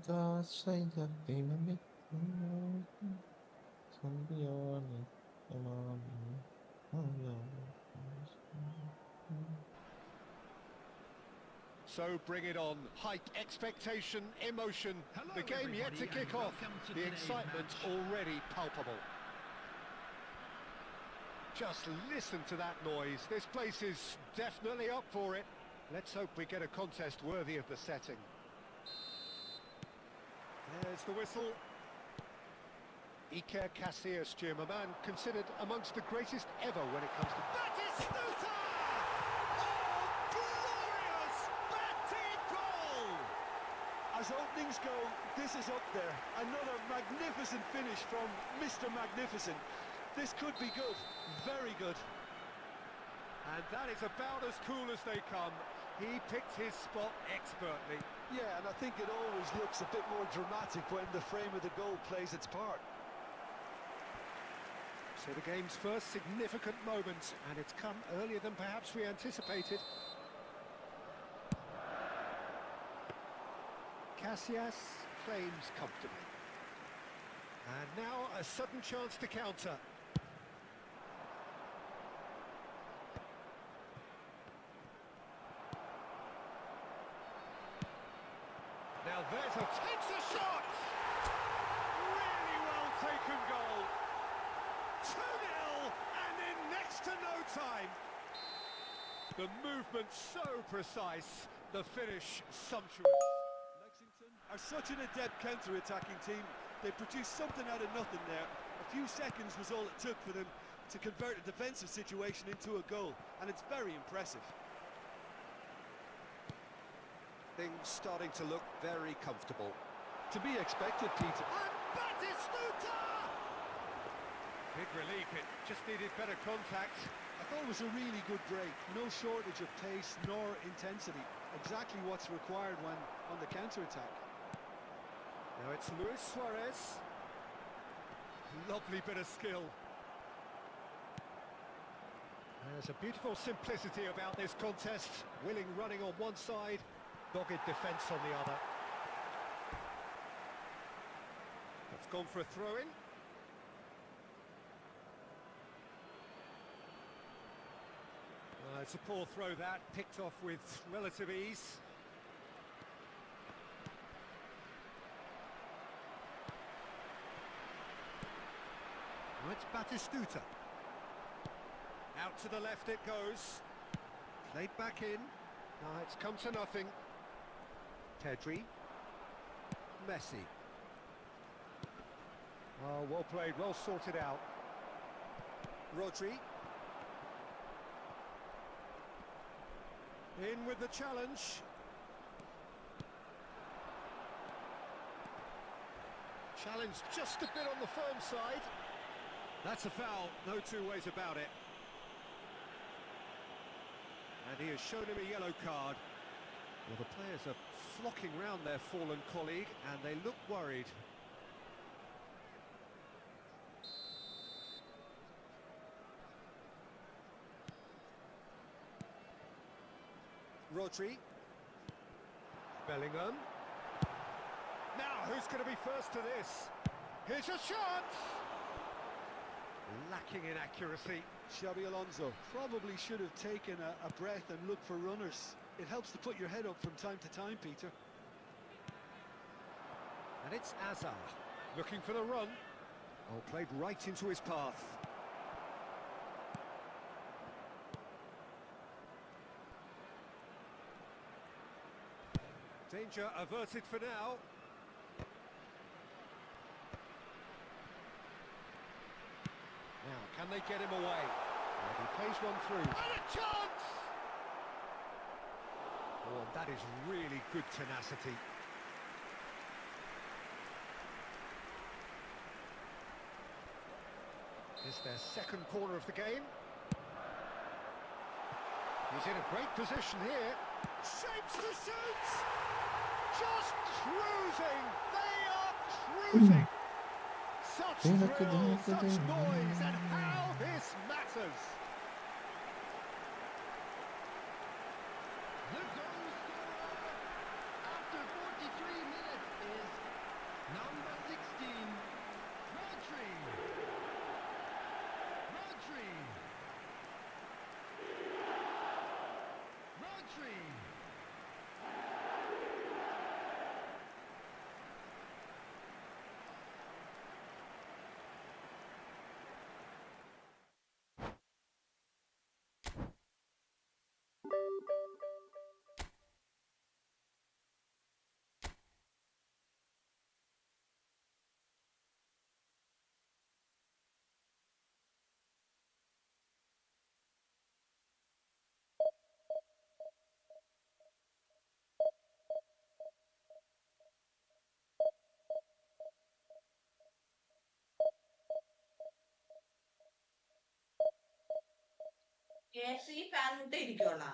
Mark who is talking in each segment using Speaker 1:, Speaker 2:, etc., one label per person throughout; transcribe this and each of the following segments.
Speaker 1: 저 시작이 맘에 선비어는 마음이
Speaker 2: So bring it on. Hype, expectation, emotion.
Speaker 3: Hello,
Speaker 2: The game yet to
Speaker 3: everybody,
Speaker 2: kick
Speaker 3: and
Speaker 2: off.
Speaker 3: welcome to
Speaker 2: The
Speaker 3: today's
Speaker 2: excitement
Speaker 3: match.
Speaker 2: already palpable. Just listen to that noise. This place is definitely up for it. Let's hope we get a contest worthy of the setting. There's the whistle. Iker Casillas, Jim, a man considered amongst the greatest ever when it comes to... Batistuta! Oh, glorious! Batty goal!
Speaker 4: As openings go, this is up there. Another magnificent finish from Mr. Magnificent. This could be good, very good.
Speaker 2: And that is about as cool as they come. He picked his spot expertly.
Speaker 4: Yeah, and I think it always looks a bit more dramatic when the frame of the goal plays its part.
Speaker 2: So the game's first significant moment, and it's come earlier than perhaps we anticipated. Casillas claims comfortably. And now a sudden chance to counter. Now there's takes a shot! Really well taken goal. 2-0 and in next to no time. The movement so precise, the finish sumptuous.
Speaker 4: Lexington are such an adept counter-attacking team. They produced something out of nothing there. A few seconds was all it took for them to convert a defensive situation into a goal, and it's very impressive.
Speaker 2: Things starting to look very comfortable.
Speaker 4: To be expected, Peter.
Speaker 2: And Batistuta! Big relief, it just needed better contact.
Speaker 4: I thought it was a really good break. No shortage of pace nor intensity. Exactly what's required when on the counter-attack.
Speaker 2: Now it's Luis Suarez. Lovely bit of skill. There's a beautiful simplicity about this contest. Willing running on one side, dogged defence on the other. That's gone for a throw-in. It's a poor throw that, picked off with relative ease. Now it's Batistuta. Out to the left it goes. Played back in. Now it's come to nothing. Pedri. Messi. Oh, well played, well sorted out. Rodri. In with the challenge. Challenge just a bit on the firm side. That's a foul, no two ways about it. And he has shown him a yellow card. Well, the players are flocking round their fallen colleague, and they look worried. Rodri. Bellingham. Now, who's going to be first to this? Here's a shot! Lacking in accuracy.
Speaker 4: Xabi Alonso probably should have taken a breath and looked for runners. It helps to put your head up from time to time, Peter.
Speaker 2: And it's Azar, looking for the run. Oh, played right into his path. Danger averted for now. Now, can they get him away? And he plays one through. And a chance! Oh, and that is really good tenacity. It's their second corner of the game. He's in a great position here. Shapes to shoot! Just cruising! They are cruising! Such thrill, such noise, and how this matters!
Speaker 3: The goal scorer after 43 minutes is AC fan ഇട്ട് ഇരിക്കുവാണോ?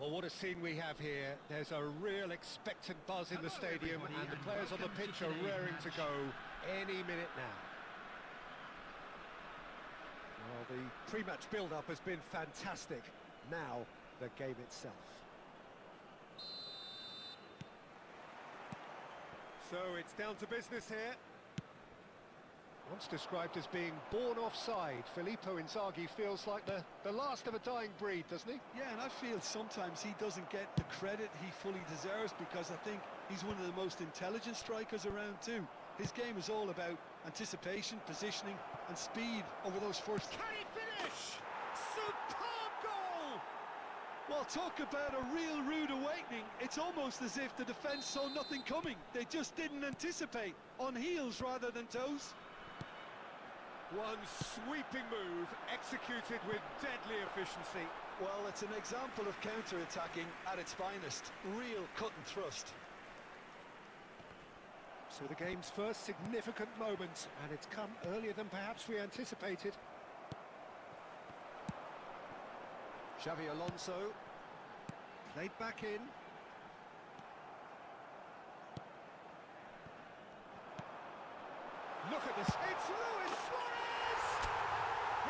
Speaker 2: Well, what a scene we have here. There's a real expectant buzz in the stadium, and the players on the pitch are raring to go any minute now. Well, the pre-match build-up has been fantastic. Now, the game itself. So it's down to business here. Once described as being born offside, Filippo Inzaghi feels like the last of a dying breed, doesn't he?
Speaker 4: Yeah, and I feel sometimes he doesn't get the credit he fully deserves, because I think he's one of the most intelligent strikers around too. His game is all about anticipation, positioning and speed over those first...
Speaker 2: Can he finish? Superb goal!
Speaker 4: Well, talk about a real rude awakening. It's almost as if the defence saw nothing coming. They just didn't anticipate, on heels rather than toes.
Speaker 2: One sweeping move, executed with deadly efficiency.
Speaker 4: Well, it's an example of counter-attacking at its finest. Real cut and thrust.
Speaker 2: So the game's first significant moment, and it's come earlier than perhaps we anticipated. Xavi Alonso, played back in. Look at this, it's Luis Suarez!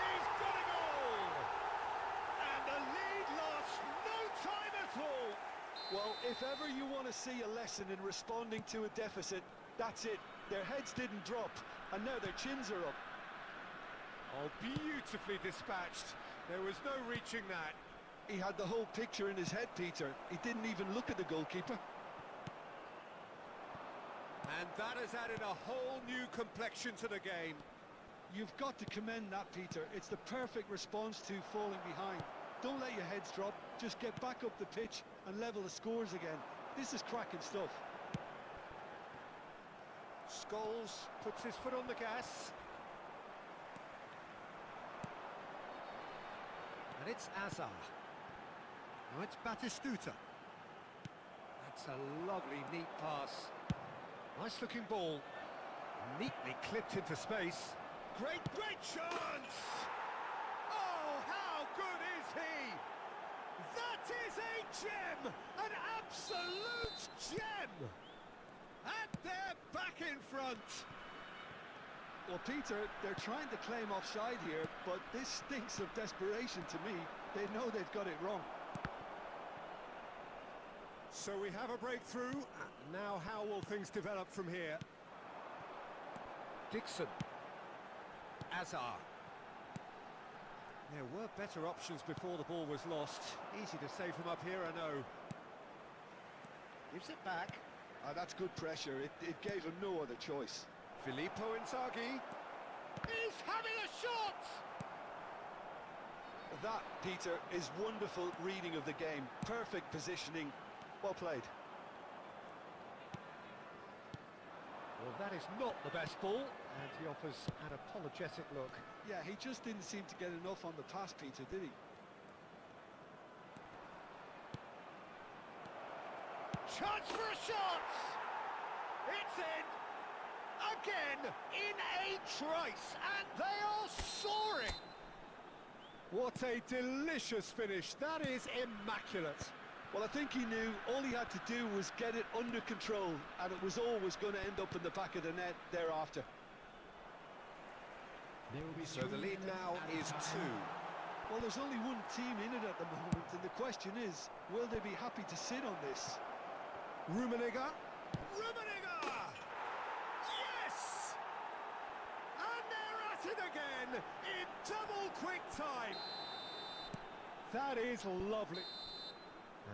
Speaker 2: He's got a goal! And the lead lasts no time at all!
Speaker 4: Well, if ever you want to see a lesson in responding to a deficit, that's it. Their heads didn't drop, and now their chins are up.
Speaker 2: Oh, beautifully dispatched. There was no reaching that.
Speaker 4: He had the whole picture in his head, Peter. He didn't even look at the goalkeeper.
Speaker 2: And that has added a whole new complexion to the game.
Speaker 4: You've got to commend that, Peter. It's the perfect response to falling behind. Don't let your heads drop. Just get back up the pitch and level the scores again. This is cracking stuff.
Speaker 2: Scholes puts his foot on the gas. And it's Azar. Now it's Batistuta. That's a lovely, neat pass. Nice looking ball. Neatly clipped into space. Great chance! Oh, how good is he? That is a gem! An absolute gem! And they're back in front.
Speaker 4: Well, Peter, they're trying to claim offside here, but this stinks of desperation to me. They know they've got it wrong.
Speaker 2: So we have a breakthrough. Now how will things develop from here? Dixon. Azar. There were better options before the ball was lost. Easy to save from up here, I know. Gives it back.
Speaker 4: That's good pressure. It gave him no other choice.
Speaker 2: Filippo Inzaghi. He's having a shot!
Speaker 4: That, Peter, is wonderful reading of the game. Perfect positioning. Well played.
Speaker 2: Well,
Speaker 5: That is not the best ball, and he offers an apologetic look.
Speaker 4: Yeah, he just didn't seem to get enough on the pass, Peter, did he?
Speaker 2: Chance for a shot! It's in! Again, in a trice, and they are soaring!
Speaker 5: What a delicious finish. That is immaculate.
Speaker 4: Well, I think he knew all he had to do was get it under control, and it was always going to end up in the back of the net thereafter.
Speaker 2: So the lead now is 2.
Speaker 4: Well, there's only one team in it at the moment, and the question is, will they be happy to sit on this?
Speaker 2: Rummenigge. Rummenigge! Yes! And they're at it again in double quick time.
Speaker 5: That is lovely.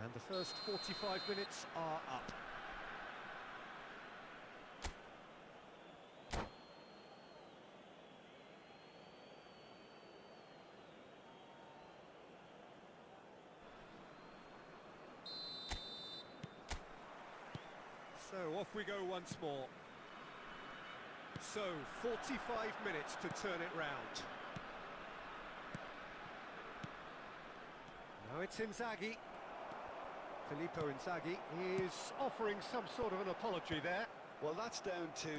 Speaker 5: And the first 45 minutes are up. So off we go once more. So 45 minutes to turn it round. Now it's Inzaghi. Filippo Inzaghi is offering some sort of an apology there.
Speaker 4: Well, that's down to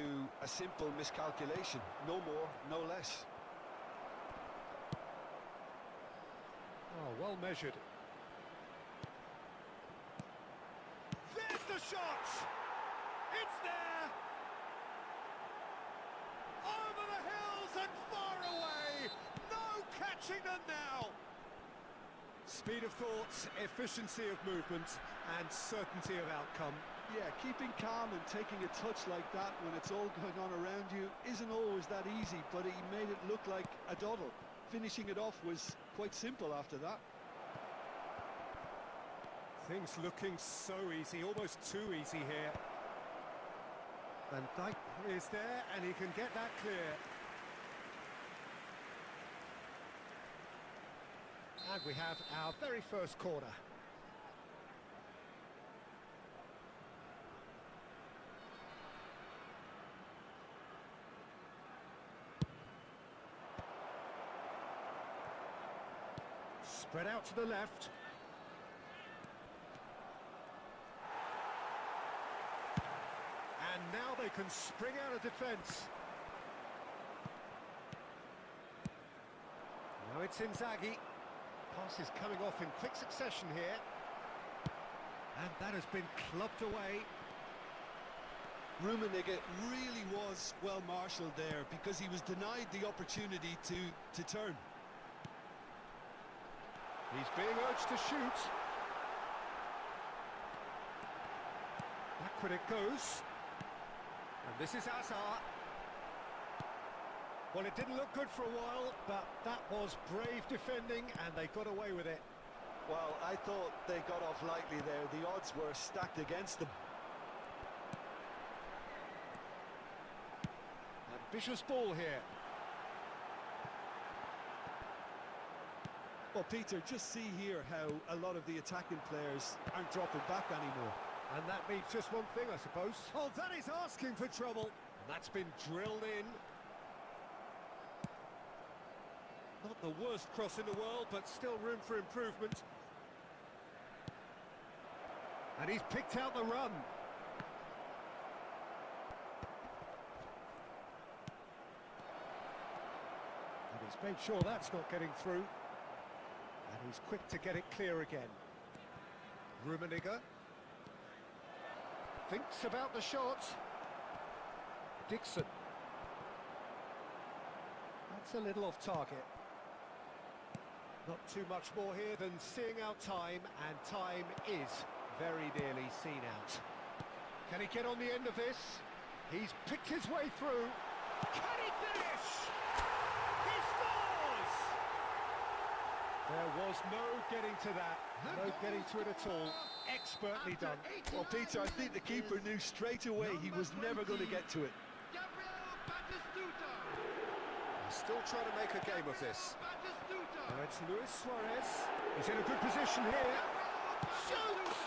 Speaker 4: a simple miscalculation. No more, no less.
Speaker 5: Oh, well measured.
Speaker 2: There's the shot! It's there! Over the hills and far away! No catching them now!
Speaker 5: Speed of thought, efficiency of movement, and certainty of outcome.
Speaker 4: Yeah, keeping calm and taking a touch like that when it's all going on around you isn't always that easy, but he made it look like a doddle. Finishing it off was quite simple after that.
Speaker 5: Things looking so easy, almost too easy here. Van Dijk is there, and he can get that clear. And we have our very first corner. Spread out to the left. And now they can spring out of defence. Now it's Inzaghi. Pass is coming off in quick succession here. And that has been clubbed away.
Speaker 4: Rummenigge really was well marshalled there because he was denied the opportunity to turn.
Speaker 5: He's being urged to shoot. Backward it goes. And this is Hazard. Well, it didn't look good for a while, but that was brave defending, and they got away with it.
Speaker 4: Well, I thought they got off lightly there. The odds were stacked against them.
Speaker 5: Ambitious ball here.
Speaker 4: Well, Peter, just see here how a lot of the attacking players aren't dropping back anymore.
Speaker 5: And that means just one thing, I suppose. Oh, that is asking for trouble. And that's been drilled in. Not the worst cross in the world, but still room for improvement. And he's picked out the run. And he's made sure that's not getting through. And he's quick to get it clear again. Rummenigge thinks about the shot. Dixon. That's a little off target. Not too much more here than seeing out time, and time is very nearly seen out. Can he get on the end of this? He's picked his way through.
Speaker 2: Can he finish? He scores!
Speaker 5: There was no getting to that, no getting to it at all. Expertly done.
Speaker 4: Well, Peter, I think the keeper knew straight away he was never going to get to it.
Speaker 5: He's still trying to make a game of this. Now it's Luis Suarez. He's in a good position here.
Speaker 2: Shoots!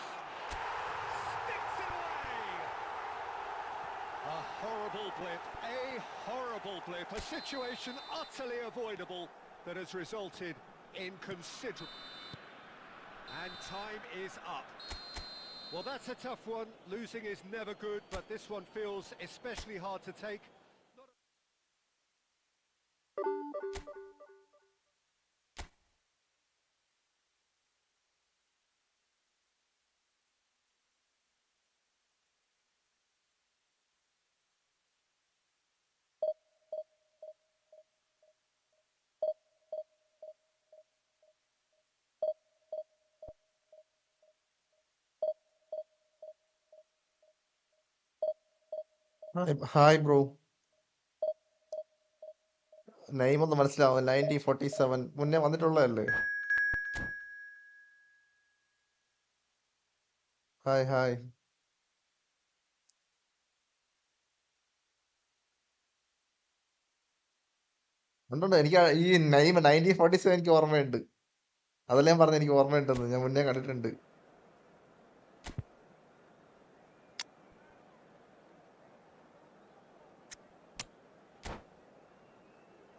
Speaker 2: Sticks it away!
Speaker 5: A horrible blip, a situation utterly avoidable that has resulted in considerable... And time is up. Well, that's a tough one. Losing is never good, but this one feels especially hard to take.
Speaker 1: Hi bro. Name ഒന്ന് മനസ്സിലാവും. 1947 മുന്നേ വന്നിട്ടുള്ളതല്ലേ? Hi hi. ഉണ്ടുണ്ട്. എനിക്ക് ഈ name 1947 എനിക്ക് ഓർമ്മയുണ്ട്. അതല്ലേ ഞാൻ പറഞ്ഞ എനിക്ക് ഓർമ്മയുണ്ടെന്ന്. ഞാൻ മുന്നേ കണ്ടിട്ടുണ്ട്.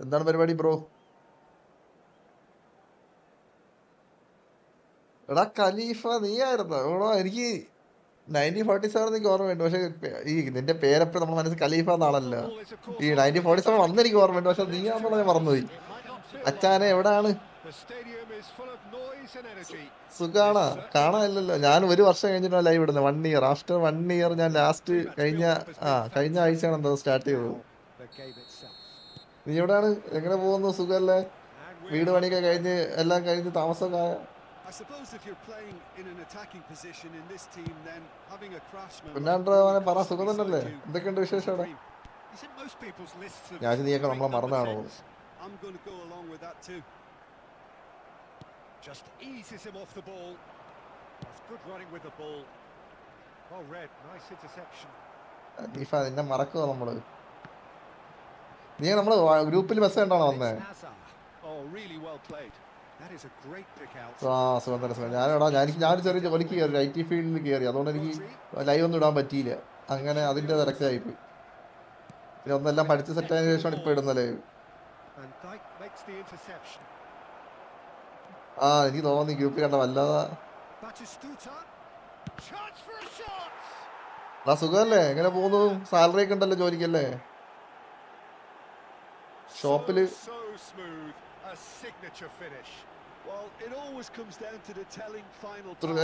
Speaker 1: എന്താണ് പരിപാടി ബ്രോ? എടാ ഖലീഫ നീയായിരുന്നോ? എടാ എനിക്ക് 1947 എനിക്ക് ഓർമ്മയുണ്ട്. പക്ഷെ ഈ നിന്റെ പേരെപ്പോഴും നമ്മുടെ മനസ്സിൽ ഖലീഫ എന്നാണല്ലോ. ഈ 1947 വന്നെനിക്ക് ഓർമ്മയുണ്ട്. പക്ഷെ നീയാണെന്നുള്ള ഞാൻ മറന്നുപോയി. അച്ചാനെ എവിടാണ്? സുഖാണോ? കാണാനില്ലല്ലോ. ഞാൻ 1 വർഷം കഴിഞ്ഞിട്ടാണ് ലൈവ് ഇടുന്നത്. 1 ഇയർ. ആഫ്റ്റർ 1 ഇയർ ഞാൻ ലാസ്റ്റ് കഴിഞ്ഞ ആഴ്ചയാണ് എന്തോ സ്റ്റാർട്ട് ചെയ്തത്. നീ എവിടെയാണ്? എങ്ങനെ പോകുന്നു? സുഖല്ലേ? വീട് പണിയൊക്കെ കഴിഞ്ഞ് എല്ലാം കഴിഞ്ഞ് താമസമൊക്കെ ആയ? പിന്നാണ്ടവനെ പറ. സുഖം തന്നെയല്ലേ? എന്തൊക്കെയുണ്ട് വിശേഷം അവിടെ? ഞാൻ നീയൊക്കെ നമ്മളെ മറന്നാണോ?
Speaker 5: Just eases him off the ball. That's good running with the ball. Oh, Red, nice interception.
Speaker 1: ഖലീഫ നിന്നെ മറക്കുക നമ്മള്. നീ നമ്മള് ഗ്രൂപ്പിൽ മെസ്സേജ് കണ്ടാണോ വന്നേ? സുഖം തന്നെ സുഖം. ഞാൻ ചെറിയ ജോലിക്ക് കയറി, IT ഫീൽഡിൽ കയറി. അതുകൊണ്ട് എനിക്ക് ലൈവ് ഒന്നും ഇടാൻ പറ്റിയില്ല. അങ്ങനെ അതിന്റെ തിരക്കായിപ്പോയി. പിന്നെ ഒന്നെല്ലാം പഠിച്ച് സെറ്റ് ആയതിനു ശേഷമാണ് ഇപ്പൊ ഇടുന്ന ലൈവ്. എനിക്ക് തോന്നി ഗ്രൂപ്പിൽ കണ്ട വല്ലാതെ. സുഖമല്ലേ? എങ്ങനെ പോകുന്നു? സാലറി ഒക്കെ ഉണ്ടല്ലോ ജോലിക്കല്ലേ? ഷോപ്പില്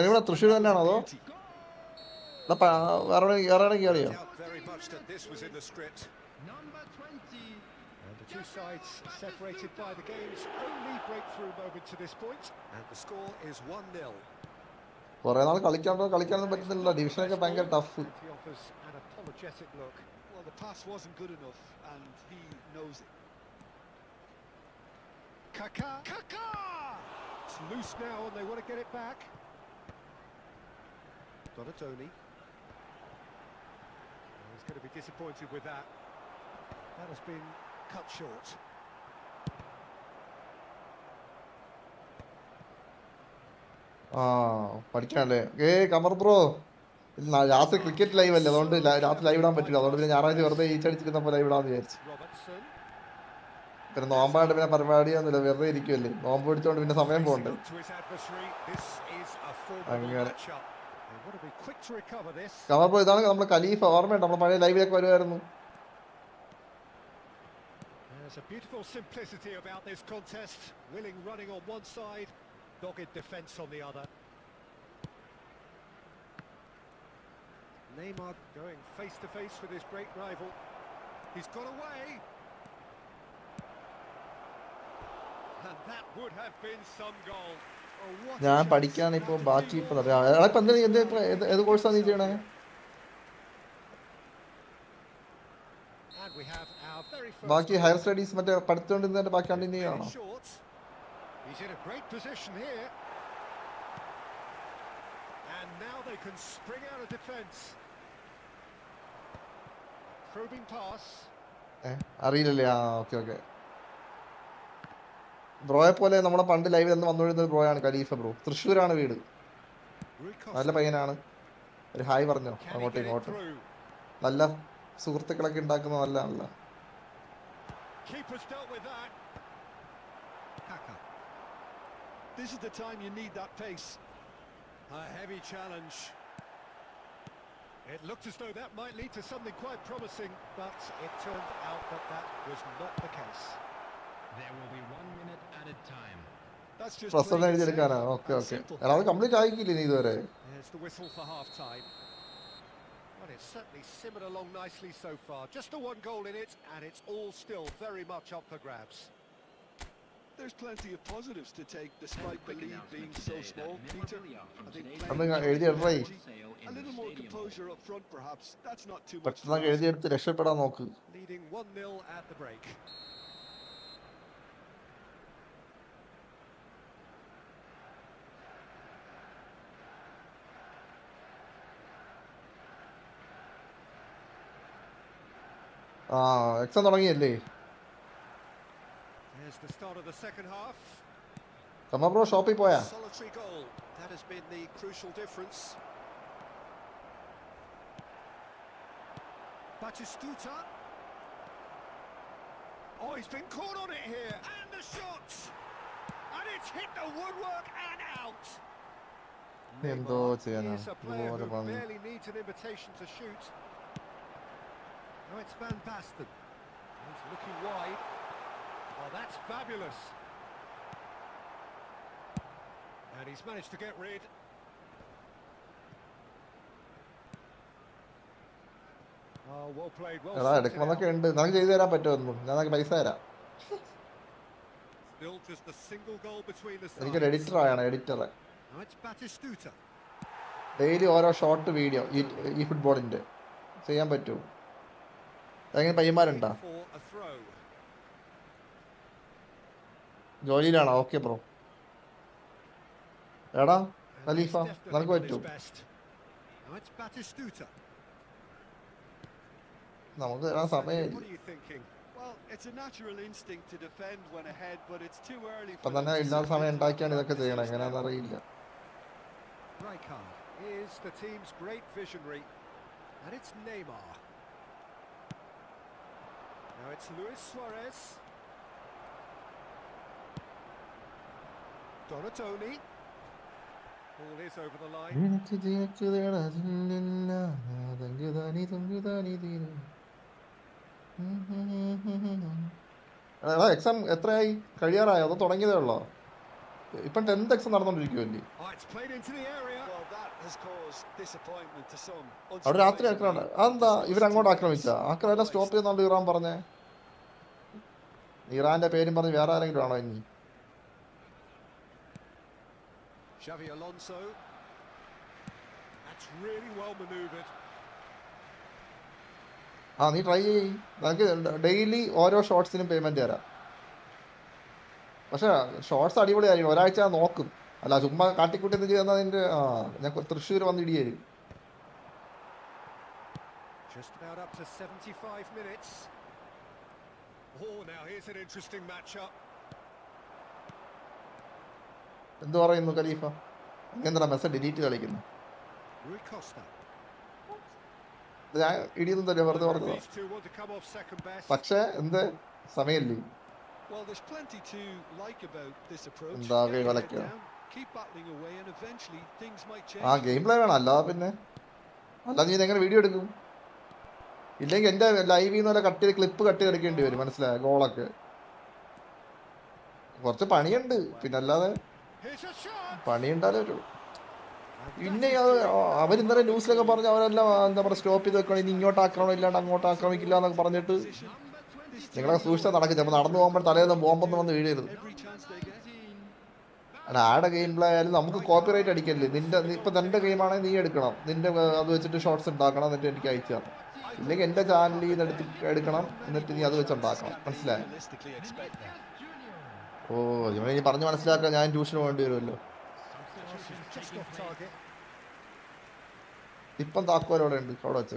Speaker 1: ഇവിടെ തൃശ്ശൂർ തന്നെയാണോ അതോ വേറെ കയറിയോ?
Speaker 5: The two sides separated by the game's only breakthrough moment to this point, and the score is 1-0.
Speaker 1: കുറെ നാൾ കളിക്കാനൊന്നും പറ്റുന്നില്ല. ഡിവിഷനൊക്കെ ഭയങ്കര tough.
Speaker 5: He offers an apologetic look.
Speaker 4: Well, the pass wasn't good enough, and he knows it.
Speaker 5: Kaká! It's loose now, and they want to get it back. Donatoni. He's going to be disappointed with that. That has been cut short.
Speaker 1: പഠിക്കാനല്ലേ? Kamar bro, രാത്രി cricket live അല്ലേ, അതുകൊണ്ട് രാത്രി live ഇടാൻ പറ്റില്ല. അതുകൊണ്ട് പിന്നെ ഞായറാഴ്ച വെറുതെ ഈച്ചടിച്ചിരുന്നപ്പോൾ ലൈവ് ഇടാന്ന് വിചാരിച്ചു. പിന്നെ നോമ്പായിട്ട് പിന്നെ പരിപാടിയൊന്നുമില്ല, വെറുതെ ഇരിക്കുമല്ലേ. നോമ്പ് പിടിച്ചോണ്ട് പിന്നെ സമയം പോകണ്ടേ. അങ്ങനെ കമർ ബ്രോ, ഇതാണ് നമ്മുടെ ഖലീഫ. ഓർമ്മയുണ്ട്? നമ്മുടെ പഴയ ലൈവിലേക്ക് വരുമായിരുന്നു.
Speaker 5: There's a beautiful simplicity about this contest. Willing running on one side, dogged defence on the other. Neymar going face to face with his great rival. He's got away. And that would have been some goal.
Speaker 1: ഞാൻ പഠിക്കാണ് ഇപ്പൊ. ബാക്കി ഇപ്പൊ ഏത് കോഴ്സാണ് നീ ചെയ്യണേ? ബാക്കി ഹയർ സ്റ്റഡീസ് മറ്റേ പഠിച്ചുകൊണ്ടിരുന്നതിന്റെ ബാക്കി കണ്ടിന്യൂ ചെയ്യണോ? അറിയില്ലല്ലേ? ഓക്കെ. ബ്രോയെ പോലെ നമ്മളെ പണ്ട് ലൈവിൽ എന്ന് വന്നുകൊണ്ടിരുന്ന ബ്രോയാണ് ഖലീഫ ബ്രോ. തൃശ്ശൂരാണ് വീട്. നല്ല പയ്യനാണ്. ഒരു ഹായ് പറഞ്ഞോ അങ്ങോട്ടും ഇങ്ങോട്ടും. നല്ല സുഹൃത്തുക്കളൊക്കെ ഉണ്ടാക്കുന്നത് നല്ലതാണല്ലോ.
Speaker 5: Keeper's dealt with that. Kaka.
Speaker 4: This is the time you need that pace.
Speaker 5: A heavy challenge. It looked as though that might lead to something quite promising, but it turned out that that was not the case.
Speaker 6: There will be 1 minute added time.
Speaker 4: That's just
Speaker 1: present
Speaker 4: playing it safe
Speaker 1: എഴുതിയെടുക്കാനാ. Okay
Speaker 4: and
Speaker 1: okay.
Speaker 4: simple.
Speaker 1: എടാ അത് complete ആയിക്കില്ല നീ ഇതുവരെ.
Speaker 5: There's the whistle for half-time. Well, it's certainly simmered along nicely so far. Just the one goal in it, and it's all still very much up for grabs.
Speaker 4: There's plenty of positives to take despite the lead being so small, Peter. I think
Speaker 1: അന്ന്
Speaker 4: playing
Speaker 1: എഴുതിയെടുത്തേ.
Speaker 4: a little more composure up front perhaps. That's not too much.
Speaker 1: പെട്ടെന്ന് എഴുതിയെടുത്ത് രക്ഷപ്പെടാൻ നോക്ക്.
Speaker 5: Leading 1-0 at the break.
Speaker 1: ആ exam തുടങ്ങിയല്ലേ?
Speaker 5: There's the start of the second half.
Speaker 1: കമ്മ bro ഷോപ്പിൽ പോയാ?
Speaker 5: Solitary goal. That has been the crucial difference. Batistuta. Oh, he's been caught on it here. And the shot. And it's hit the woodwork and out.
Speaker 1: എന്തോ ചെയ്യാനാ?
Speaker 5: He's a player who barely needs an invitation to shoot. Now it's Van Basten. He's looking wide. Oh, that's fabulous. And he's managed to get rid. Oh, well played, well
Speaker 1: എടാ
Speaker 5: sorted
Speaker 1: എടുക്കണമെന്നൊക്കെ
Speaker 5: out.
Speaker 1: ഉണ്ട്. നിനക്ക് ചെയ്തു തരാൻ പറ്റുമെന്നും ഞാൻ നിനക്ക് പൈസ തരാം.
Speaker 5: Still just a single goal between the sides.
Speaker 1: എനിക്കൊരു എഡിറ്റർ ആയാണ് എഡിറ്ററെ.
Speaker 5: Now it's Batistuta.
Speaker 1: ഡെയിലി ഓരോ ഷോർട്ട് വീഡിയോ ഈ ഫുട്ബോളിന്റെ ചെയ്യാൻ പറ്റുമോ? അങ്ങനെ പയ്യന്മാരുണ്ടോ?
Speaker 5: For a throw.
Speaker 1: ജോലിയിലാണോ? Okay bro. എടാ
Speaker 5: And
Speaker 1: ഖലീഫ
Speaker 5: he's definitely
Speaker 1: നിനക്ക്
Speaker 5: done his
Speaker 1: പറ്റുമോ?
Speaker 5: best. Now it's Batistuta.
Speaker 1: നമുക്ക് തരാൻ സമയമില്ല.
Speaker 5: What are you thinking?
Speaker 4: Well, it's a natural instinct to defend when ahead, but it's too early
Speaker 1: ഇപ്പം
Speaker 4: for
Speaker 1: തന്നെ
Speaker 4: them to
Speaker 1: ഇല്ലാത്ത സമയം
Speaker 4: submit to
Speaker 1: ഉണ്ടാക്കിയാണ്
Speaker 4: that
Speaker 1: ഇതൊക്കെ ചെയ്യണം.
Speaker 4: pressure
Speaker 1: എങ്ങനെയാണെന്ന്
Speaker 4: now.
Speaker 1: അറിയില്ല.
Speaker 5: Rijkaard is the team's great visionary, and it's Neymar. Now it's Luis Suarez. Donatoni. Ball is over the line.
Speaker 1: എടാ exam എത്രയായി? കഴിയാറായോ? അതോ തുടങ്ങിയതേ ഉള്ളോ? ഇപ്പം 10th എക്സാം നടന്നുകൊണ്ടിരിക്കുമല്ലേ?
Speaker 5: Oh, it's played into the area.
Speaker 4: Well, that has caused disappointment to some.
Speaker 1: അവിടെ രാത്രി ആക്രമണം. അതെന്താ ഇവരങ്ങോട്ട് ആക്രമിച്ച? ആക്രമണം സ്റ്റോപ്പ് ചെയ്യുന്നുണ്ട് ഇറാൻ പറഞ്ഞേ. ഇറാന്റെ പേരും പറഞ്ഞ് വേറെ ആരെങ്കിലും ആണോ ഇനി?
Speaker 5: Xavi Alonso. That's really well manoeuvred.
Speaker 1: ആ നീ ട്രൈ ചെയ്യ്. നമുക്ക് ഡെയിലി ഓരോ ഷോർട്സിനും പേയ്മെന്റ് തരാം. പക്ഷെ ഷോർട്സ് അടിപൊളിയായിരിക്കും. ഒരാഴ്ച ഞാൻ നോക്കും. അല്ല ചുമ്മാ കാട്ടിക്കൂട്ടി എന്ന് ചെയ്യുന്ന അതിന്റെ ഞാൻ തൃശ്ശൂർ വന്ന് ഇടിയേരും.
Speaker 5: Just about up to 75 minutes. Oh, now here's an interesting matchup.
Speaker 1: എന്ത് പറയുന്നു ഖലീഫ? എന്താ മെസ്സേജ് ഡിലീറ്റ് കളിക്കുന്നു?
Speaker 5: Rui Costa.
Speaker 1: ഞാൻ ഇടിയൊന്നും വെറുതെ പറഞ്ഞതാ.
Speaker 5: These two want to come off second best.
Speaker 1: പക്ഷെ എന്ത് സമയമില്ലേ?
Speaker 4: Well, there's plenty to like about this approach.
Speaker 1: എന്താ
Speaker 4: Get your head
Speaker 1: കളിക്കുക?
Speaker 4: down, keep battling away, and eventually things might
Speaker 1: ആ
Speaker 4: change.
Speaker 1: Game play വേണം. അല്ലാതെ പിന്നെ അല്ലാതെ നീ എങ്ങനെ വീഡിയോ എടുക്കും? ഇല്ലെങ്കിൽ എന്റെ ലൈവിൽ നിന്ന് വല്ല കട്ട് ചെയ്ത് ക്ലിപ്പ് കട്ട് ചെയ്ത് എടുക്കേണ്ടി വരും. മനസ്സിലായ? ഗോളൊക്കെ കുറച്ച് പണിയുണ്ട്. പിന്നെ അല്ലാതെ
Speaker 5: Here's a shot.
Speaker 1: പണിയുണ്ടാലേ ഒരു പിന്നെ അവരിന്നലെ ന്യൂസിലൊക്കെ പറഞ്ഞ് അവരെല്ലാം എന്താ പറയുക സ്റ്റോപ്പ് ചെയ്ത് വെക്കണം. ഇനി ഇങ്ങോട്ട് ആക്രമണം ഇല്ലാണ്ട് അങ്ങോട്ട് ആക്രമിക്കില്ല എന്നൊക്കെ പറഞ്ഞിട്ട് നിങ്ങളൊക്കെ സൂക്ഷിച്ചാൽ നടക്കും. ചിലപ്പോൾ നടന്നു പോകുമ്പോൾ തലേന്ന് ബോംബൊന്നും വന്ന് വീഴരുത്.
Speaker 4: Every chance they get.
Speaker 1: അല്ല ആടെ ഗെയിം പ്ലേ ആയാലും നമുക്ക് കോപ്പിറൈറ്റ് അടിക്കല്ലേ. ഇപ്പം നിന്റെ ഗെയിമാണെങ്കിൽ നീ എടുക്കണം. നിന്റെ അത് വെച്ചിട്ട് ഷോർട്സ് ഉണ്ടാക്കണം. എന്നിട്ട് എനിക്ക് അയച്ചു തരണം. ഇല്ലെങ്കിൽ എൻ്റെ ചാനലിൽ നിന്ന് എടുക്കണം. എന്നിട്ട് നീ അത് വെച്ച് ഉണ്ടാക്കണം. മനസ്സിലായോ?
Speaker 4: Realistically expect that.
Speaker 1: ഓ ഇവനെ ഇനി പറഞ്ഞ് മനസ്സിലാക്കാൻ ഞാൻ ട്യൂഷന് വേണ്ടി വരുമല്ലോ.
Speaker 5: Just off target.
Speaker 1: ഇപ്പം താക്കോൽ അവിടെ ഉണ്ട്. അവിടെ വെച്ച്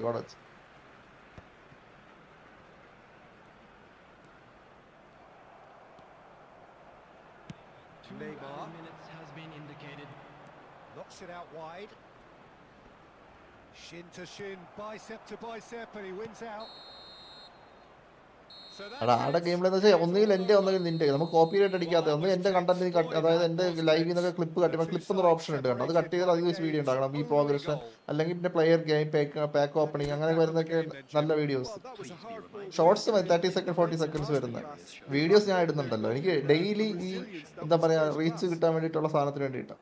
Speaker 5: Neymar.
Speaker 6: 5 minutes has been indicated.
Speaker 5: Knocks it out wide. Shin to shin, bicep to bicep, and he wins out. So
Speaker 1: എടാ
Speaker 5: that's
Speaker 1: ആടെ
Speaker 5: it.
Speaker 1: ഗെയിമിലെന്ന്
Speaker 5: It
Speaker 1: വെച്ചാൽ
Speaker 5: is
Speaker 1: ഒന്നുകിൽ
Speaker 5: all
Speaker 1: എൻ്റെ
Speaker 5: over.
Speaker 1: ഒന്നുകിൽ നിന്റെ നമുക്ക് കോപ്പിറൈറ്റ്
Speaker 5: Well,
Speaker 1: അടിക്കാത്ത
Speaker 5: that
Speaker 1: ഒന്ന്
Speaker 5: was
Speaker 1: എൻ്റെ
Speaker 5: tense.
Speaker 1: കണ്ടന്റ്
Speaker 5: Boy,
Speaker 1: അതായത്
Speaker 5: that
Speaker 1: എൻ്റെ
Speaker 5: was
Speaker 1: ലൈവിൽ
Speaker 5: tense.
Speaker 1: നിന്നൊക്കെ ക്ലിപ്പ്
Speaker 5: The
Speaker 1: കട്ടിക്കണം
Speaker 5: two
Speaker 1: ക്ലിപ്പ് എന്നൊരു
Speaker 5: sides
Speaker 1: ഓപ്ഷൻ ഉണ്ട് കേട്ടോ അത് കട്ട്
Speaker 5: separated
Speaker 1: ചെയ്താൽ
Speaker 5: by
Speaker 1: അധികം വീഡിയോ
Speaker 5: Kane's
Speaker 1: ഉണ്ടാക്കണം ഈ
Speaker 5: only
Speaker 1: പ്രോഗ്രഷൻ
Speaker 5: goal.
Speaker 1: അല്ലെങ്കിൽ പിന്നെ player game pack
Speaker 5: How
Speaker 1: opening
Speaker 5: do you
Speaker 1: അങ്ങനെ
Speaker 5: look back on the
Speaker 1: വരുന്നൊക്കെ
Speaker 5: game then,
Speaker 1: നല്ല
Speaker 5: Chip?
Speaker 1: Videos
Speaker 2: Well, that was a hard-fought
Speaker 1: shorts
Speaker 2: win,
Speaker 1: 30
Speaker 2: a
Speaker 1: second 40
Speaker 2: defensive
Speaker 1: seconds വരുന്നത്
Speaker 2: masterclass. And
Speaker 1: videos ഞാൻ
Speaker 2: credit their
Speaker 1: ഇടുന്നുണ്ടല്ലോ എനിക്ക്
Speaker 2: goalkeeper
Speaker 1: daily
Speaker 2: for
Speaker 1: ഈ
Speaker 2: resilience. That
Speaker 1: എന്താ
Speaker 2: was
Speaker 1: പറയാ
Speaker 2: first
Speaker 1: reach
Speaker 2: class.
Speaker 1: കിട്ടാൻ വേണ്ടിയിട്ടുള്ള സാധനത്തിന് വേണ്ടിയിട്ടാണ്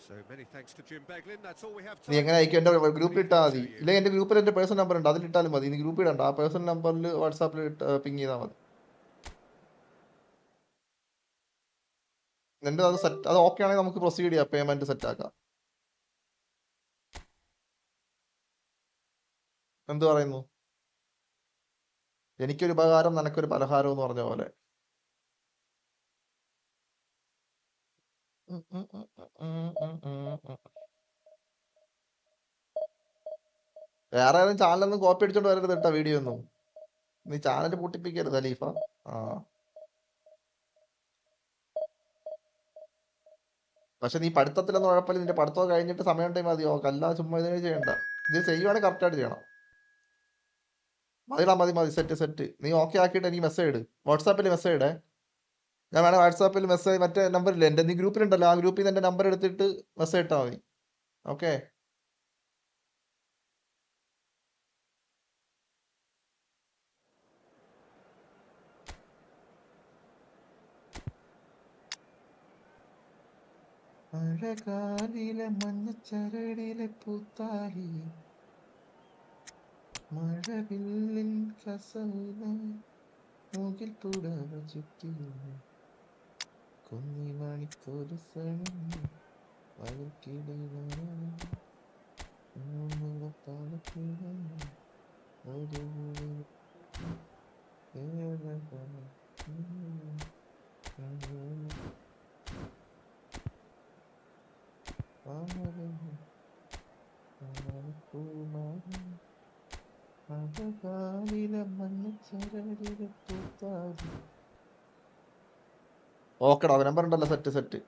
Speaker 5: So many thanks to Jim Beglin. That's all we have
Speaker 1: നീ
Speaker 5: time
Speaker 1: എങ്ങനെ
Speaker 5: for.
Speaker 1: അയക്കും എൻ്റെ
Speaker 5: Good
Speaker 1: ഗ്രൂപ്പിൽ
Speaker 5: evening
Speaker 1: ഇട്ടാൽ
Speaker 5: to
Speaker 1: മതി
Speaker 5: you.
Speaker 1: ഇല്ലെങ്കിൽ എൻ്റെ ഗ്രൂപ്പിൽ എൻ്റെ പേഴ്സണൽ നമ്പർ ഉണ്ട് അതിലിട്ടാലും മതി നീ ഗ്രൂപ്പിൽ ഇടണ്ട ആ പേഴ്സണൽ നമ്പറിൽ വാട്സാപ്പിൽ പിങ് ചെയ്താൽ മതി എൻ്റെ അത് സെറ്റ് അത് ഓക്കെ ആണെങ്കിൽ നമുക്ക് പ്രൊസീഡ് ചെയ്യാം പേയ്മെന്റ് സെറ്റ് ആക്കാം എന്ത് പറയുന്നു എനിക്കൊരു ഉപകാരം നിനക്കൊരു പലഹാരം എന്ന് പറഞ്ഞ പോലെ വേറെ ഏതെങ്കിലും ചാനലൊന്നും കോപ്പി അടിച്ചോണ്ട് വരരുത് കേട്ടോ വീഡിയോ ഒന്നും നീ ചാനൽ പൂട്ടിപ്പിക്കരുത് ഖലീഫ ആ പക്ഷെ നീ പഠിത്തത്തിലൊന്നും കുഴപ്പമില്ല നിന്റെ പഠിത്തം കഴിഞ്ഞിട്ട് സമയം ടൈം മതിയോ അല്ല ചുമ്മാ ഇതിനെ ചെയ്യണ്ട ഇത് ചെയ്യുവാണെങ്കിൽ കറക്റ്റായിട്ട് ചെയ്യണം മതിടാ മതി സെറ്റ് സെറ്റ് നീ ഓക്കെ ആക്കിയിട്ട് എനിക്ക് മെസ്സേജ് ഇട് വാട്സാപ്പിൽ മെസ്സേജ് ഇടേ ഞാൻ വേണേൽ വാട്സാപ്പിൽ മെസ്സേജ് മറ്റേ നമ്പറില്ലേ എൻ്റെ നീ ഗ്രൂപ്പിലുണ്ടല്ലോ ആ ഗ്രൂപ്പിൽ നിന്ന് എൻ്റെ നമ്പർ എടുത്തിട്ട് മെസ്സേജ് ഇട്ടാൽ മതി ഓക്കെ മഴകാലിലെ മഞ്ഞച്ചരടിലെ പൂത്താലി മഴവില്ലിൻ കസവിലെ മൂകിൽ പുടവ ചുറ്റി കുന്നി മണിക്കൊരു സണി വഴക്കിടെ ഓക്കെടാ നമ്പർ ഉണ്ടല്ലോ സെറ്റ് സെറ്റ്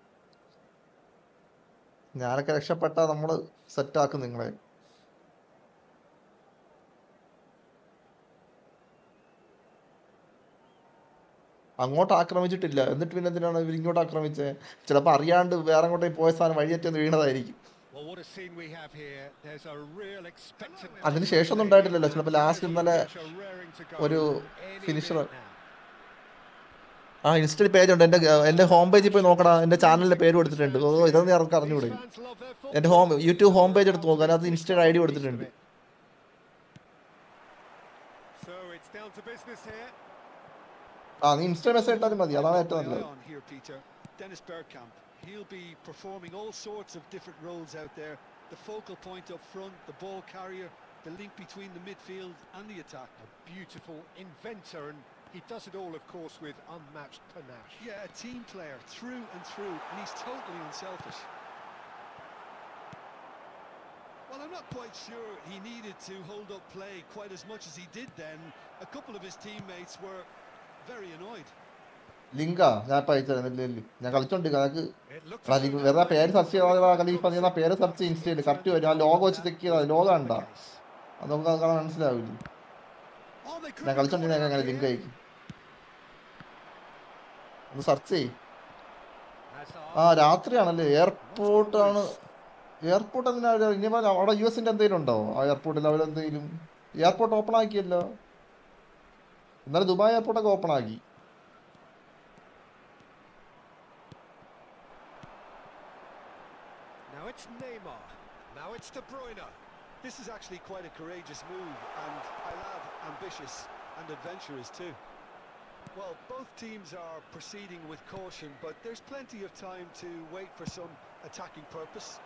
Speaker 1: ഞാനൊക്കെ രക്ഷപ്പെട്ടാ നമ്മള് സെറ്റാക്കും നിങ്ങളെ അങ്ങോട്ട് ആക്രമിച്ചിട്ടില്ല എന്നിട്ട് പിന്നെ എന്തിനാണ് ഇവർ ഇങ്ങോട്ട് ആക്രമിച്ചത് ചിലപ്പോൾ അറിയാണ്ട് വേറെ അങ്ങോട്ടേ പോയ സാധനം വഴിയേറ്റൊന്ന് വീണതായിരിക്കും
Speaker 5: Well, what a scene we have here. There's a real expectant
Speaker 1: അതിനുശേഷം ഒന്നും
Speaker 5: atmosphere
Speaker 1: ഉണ്ടായിട്ടില്ലല്ലോ
Speaker 5: and
Speaker 1: ചിലപ്പോൾ
Speaker 5: fans
Speaker 1: ലാസ്റ്റ്
Speaker 5: on the
Speaker 1: ഇന്നലെ
Speaker 5: pitch are raring to go
Speaker 1: ഒരു
Speaker 5: any
Speaker 1: ഫിനിഷർ
Speaker 5: minute now.
Speaker 1: ആ ഇൻസ്റ്റയിൽ പേജ് ഉണ്ട് എൻ്റെ ഹോം പേജിൽ പോയി നോക്കടാ എൻ്റെ ചാനലിൻ്റെ പേര് കൊടുത്തിട്ടുണ്ട് ഓ ഇതൊന്നും അവർക്ക്
Speaker 5: These
Speaker 1: അറിഞ്ഞുകൂടെ
Speaker 5: fans love their
Speaker 1: എൻ്റെ
Speaker 5: football.
Speaker 1: YouTube home page
Speaker 5: Bound
Speaker 1: എടുത്ത്
Speaker 5: to
Speaker 1: നോക്കുക
Speaker 5: be
Speaker 1: അതിനകത്ത്
Speaker 5: missed
Speaker 1: ഇൻസ്റ്റയുടെ
Speaker 5: out
Speaker 1: I D
Speaker 5: on the least
Speaker 1: കൊടുത്തിട്ടുണ്ട്
Speaker 5: of it. So it's down to business here.
Speaker 1: ആ നീ ഇൻസ്റ്റ മെസ്സേജ് ഇട്ടാലും മതി
Speaker 4: I've
Speaker 1: അതാണ്
Speaker 4: got
Speaker 1: ഏറ്റവും
Speaker 4: my eye
Speaker 1: നല്ലത്
Speaker 4: on here, Peter. Dennis Bergkamp. He'll be performing all sorts of different roles out there. The focal point up front, the ball carrier, the link between the midfield and the attack.
Speaker 5: A beautiful inventor, and he does it all, of course, with unmatched panache.
Speaker 4: Yeah, a team player through and through, and he's totally unselfish. Well, I'm not quite sure he needed to hold up play quite as much as he did then. A couple of his teammates were very annoyed.
Speaker 1: ലിങ്കാ ഞാൻ ഇപ്പം അയച്ചത് ഞാൻ കളിച്ചോണ്ടിരിക്കുക അതൊക്കെ
Speaker 5: It looked
Speaker 1: എടാ
Speaker 5: as though
Speaker 1: വെറുതെ
Speaker 5: now
Speaker 1: പേര്
Speaker 5: they
Speaker 1: search
Speaker 5: needed something
Speaker 1: ചെയ്താൽ
Speaker 5: quite
Speaker 1: ഖലീഫ നീ എന്നാ
Speaker 5: promising,
Speaker 1: പേര് സെർച്ച്
Speaker 5: but
Speaker 1: ഇൻസ്റ്റയിൽ
Speaker 5: it
Speaker 1: കറക്റ്റ്
Speaker 5: turned
Speaker 1: വരും ആ
Speaker 5: out
Speaker 1: ലോഗോ വെച്ച്
Speaker 5: that
Speaker 1: ചെക്ക് ചെയ്താൽ
Speaker 5: was
Speaker 1: ലോഗോ
Speaker 5: not
Speaker 1: ഉണ്ടാ
Speaker 5: the case.
Speaker 1: അത് നമുക്ക് അത് കാണാൻ മനസ്സിലാവില്ലേ
Speaker 4: Oh, they could
Speaker 1: ഞാൻ
Speaker 4: be
Speaker 1: കളിച്ചോണ്ടിരുന്ന
Speaker 4: cornered
Speaker 1: അങ്ങനെ
Speaker 4: here.
Speaker 1: ലിങ്ക് അയക്കും ഒന്ന് സെർച്ച് ചെയ് ആ
Speaker 5: Hazard.
Speaker 1: രാത്രിയാണല്ലേ
Speaker 5: What's
Speaker 1: എയർപോർട്ടാണ്
Speaker 5: Goooo's?
Speaker 1: എയർപോർട്ട് എന്തിനാ ഇനിയിപ്പോൾ അവിടെ യു എസിൻ്റെ എന്തെങ്കിലും ഉണ്ടോ ആ എയർപോർട്ടിൽ അവരെന്തെങ്കിലും എയർപോർട്ട് ഓപ്പൺ ആക്കിയല്ലോ ഇന്നലെ ദുബായ് എയർപോർട്ടൊക്കെ ഓപ്പൺ ആക്കി
Speaker 5: Now it's Neymar. Now it's De Bruyne.
Speaker 4: This is actually quite a courageous move, and I'll add ambitious and adventurous too. Well, both teams are proceeding with caution, but there's plenty of time to wait for some attacking purpose.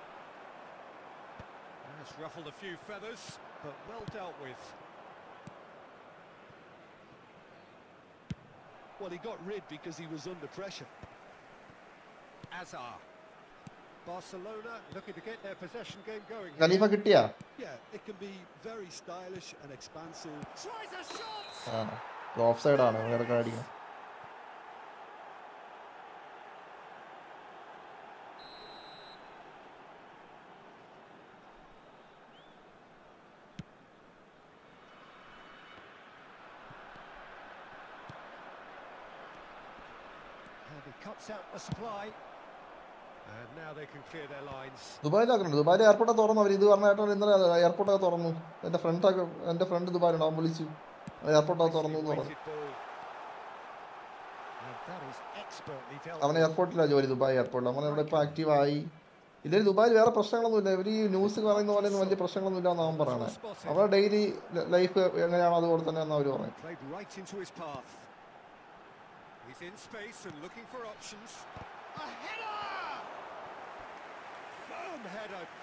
Speaker 5: That's ruffled a few feathers, but well dealt with.
Speaker 4: Well, he got rid because he was under pressure.
Speaker 5: Hazard. Barcelona looking to get their possession game going.
Speaker 1: ഖലീഫ കിട്ടിയാ
Speaker 4: Yeah, it can be very stylish and expansive.
Speaker 5: Tries a shot!
Speaker 1: ആ of സൈഡാണ് ഇടയ്ക്ക് അടിക്കണം
Speaker 5: And he cuts out the supply. And now they can clear their lines.
Speaker 1: ദുബായിലാക്കുന്നുണ്ട്. ദുബായിൽ എയർപോർട്ടൊക്കെ തുറന്നു. അവർ ഇത് പറഞ്ഞായിട്ടാണ് ഇന്നലെ എയർപോർട്ടൊക്കെ തുറന്നു. എൻ്റെ ഫ്രണ്ട് ദുബായിലുണ്ട്. അവൻ വിളിച്ചു എയർപോർട്ടൊക്കെ തുറന്നു എന്ന് പറഞ്ഞു. അവൻ എയർപോർട്ടിലാണ് ജോലി, ദുബായ് എയർപോർട്ടിൽ. അവൻ ഇവിടെ ഇപ്പോൾ ആക്റ്റീവായി. ഇല്ലെങ്കിൽ ദുബായിൽ വേറെ പ്രശ്നങ്ങളൊന്നുമില്ല. ഇവർ ഈ ന്യൂസ് പറയുന്ന പോലെ വലിയ പ്രശ്നങ്ങളൊന്നും ഇല്ലാന്ന് അവൻ പറയണേ. അവരുടെ ഡെയിലി ലൈഫ് എങ്ങനെയാണോ അതുപോലെ തന്നെ എന്നാണ് അവർ പറയുന്നത്.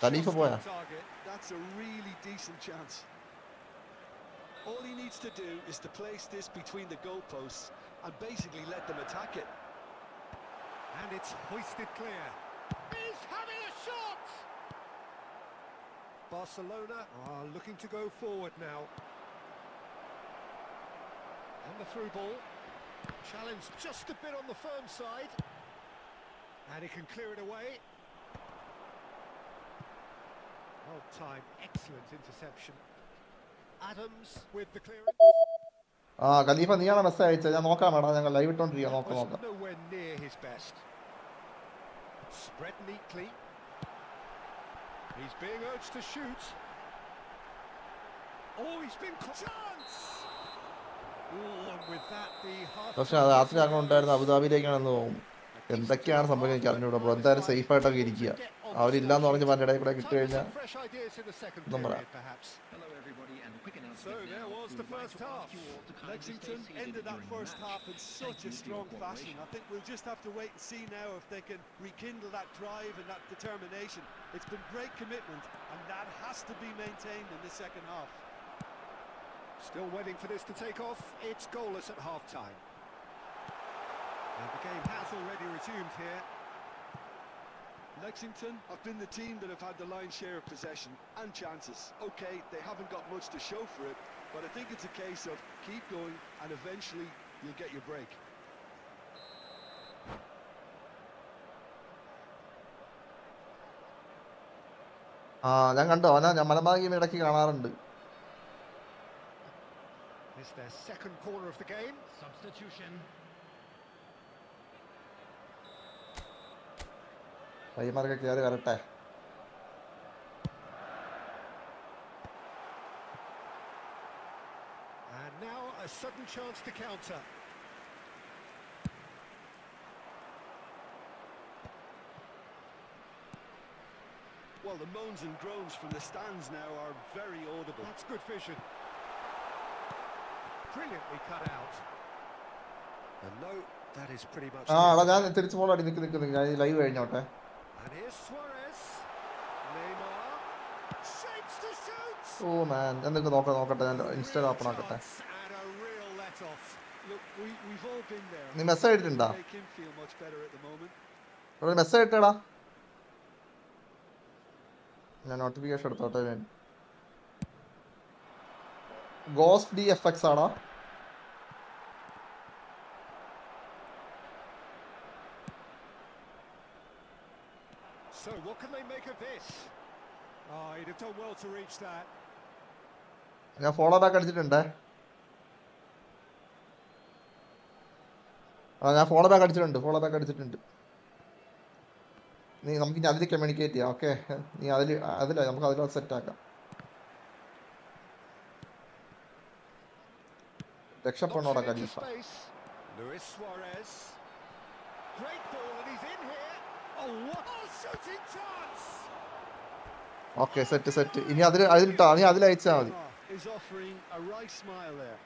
Speaker 1: Khalifa boya.
Speaker 4: That's a really decent chance. All he needs to do is to place this between the goalposts and basically let them attack it.
Speaker 5: And it's hoisted clear. He's having a shot! Barcelona are looking to go forward now. And the through ball. Challenge just a bit on the firm side. And he can clear it away. Well timed, excellent interception. Adams with the clearance.
Speaker 1: ഖലീഫ നീയാണ് message അയച്ചത്. ഞാൻ നോക്കാം വേണം, ഞങ്ങൾ live ഇട്ടോണ്ടിരിക്കാം. നോക്കാം.
Speaker 5: Nowhere near his best. Spread neatly. He's being urged to shoot. Oh, he's been chance. Oh, and with that the half.
Speaker 1: പക്ഷെ രാത്രി അങ്ങനെ ഉണ്ടായിരുന്ന അബുദാബിയിലേക്കാണെന്ന് തോന്നുന്നു. എന്തൊക്കെയാണ് സംഭവിക്കുന്നത് എനിക്ക് അറിഞ്ഞൂടാ. അപ്പോൾ എന്തായാലും സേഫ് ആയിട്ടൊക്കെ ഇരിക്കുക. അവരില്ലാന്ന് പറഞ്ഞ് പറഞ്ഞ ഇടയിൽ കൂടെ കിട്ടി കഴിഞ്ഞാൽ ഒന്നും പറയാം.
Speaker 4: So there was the first half. Lexington ended that first half in such a strong fashion. I think we'll just have to wait and see now if they can rekindle that drive and that determination. It's been great commitment, and that has to be maintained in the second half.
Speaker 5: Still waiting for this to take off. It's goalless at half-time. And the game has already resumed here.
Speaker 4: Lexington have been the team that have had the lion's share of possession and chances. Okay, they haven't got much to show for it, but I think it's a case of keep going and eventually you'll get your break.
Speaker 1: ഞാൻ കണ്ടോ, ഞാൻ മലബാർ ഇടയ്ക്ക് കാണാറുണ്ട്.
Speaker 5: It's their second corner of the game.
Speaker 6: Substitution.
Speaker 1: പയ്യന്മാരൊക്കെ കയറി വരട്ടെ.
Speaker 5: And now a sudden chance to counter.
Speaker 4: Well, the moans and groans from the stands now are very audible.
Speaker 5: That's good vision. Brilliantly cut out. And no, that is pretty much.
Speaker 1: ഞാൻ തിരിച്ചു പോകാൻ നിൽക്കുന്നു. ഞാൻ live കഴിഞ്ഞോട്ടെ.
Speaker 5: And here's Suarez. Neymar shapes to shoot.
Speaker 1: Oh man, ഞാൻ നിങ്ങൾക്ക് നോക്കട്ടെ. ഞാൻ Insta open ആക്കട്ടെ.
Speaker 5: And a real let off.
Speaker 4: Look, we've all been there.
Speaker 1: നീ മെസ്സേജ് ഇട്ടിട്ടുണ്ടോ?
Speaker 4: Make him feel much better at the moment.
Speaker 1: ഒരു message ഇട്ടടാ. ഞാൻ നോട്ടിഫിക്കേഷൻ എടുത്തോട്ടെ. ഞാൻ ഗോസ്റ്റ് DFX ആണോ?
Speaker 5: So what can they make of this? Oh, he'd have done well to reach that.
Speaker 1: ഞാൻ follow back അടിച്ചിട്ടുണ്ട്. ഞാൻ ഫോളോ ബാക്ക് അടിച്ചിട്ടുണ്ട്. നീ നമുക്ക് ഇനി അതിൽ കമ്മ്യൂണിക്കേറ്റ് ചെയ്യാം. ഓക്കെ, നീ അതില നമുക്ക് അതിൽ സെറ്റ് ആക്കാം. രക്ഷപ്പെടണോടാ ഖലീഫ.
Speaker 5: Luis Suarez. Great ball and he's in here. Oh, what a shooting chance.
Speaker 1: Okay, set. ഇനി അതിലിട്ടാ, നീ അതിലയച്ചാ മതി.
Speaker 4: Is offering a right smile there.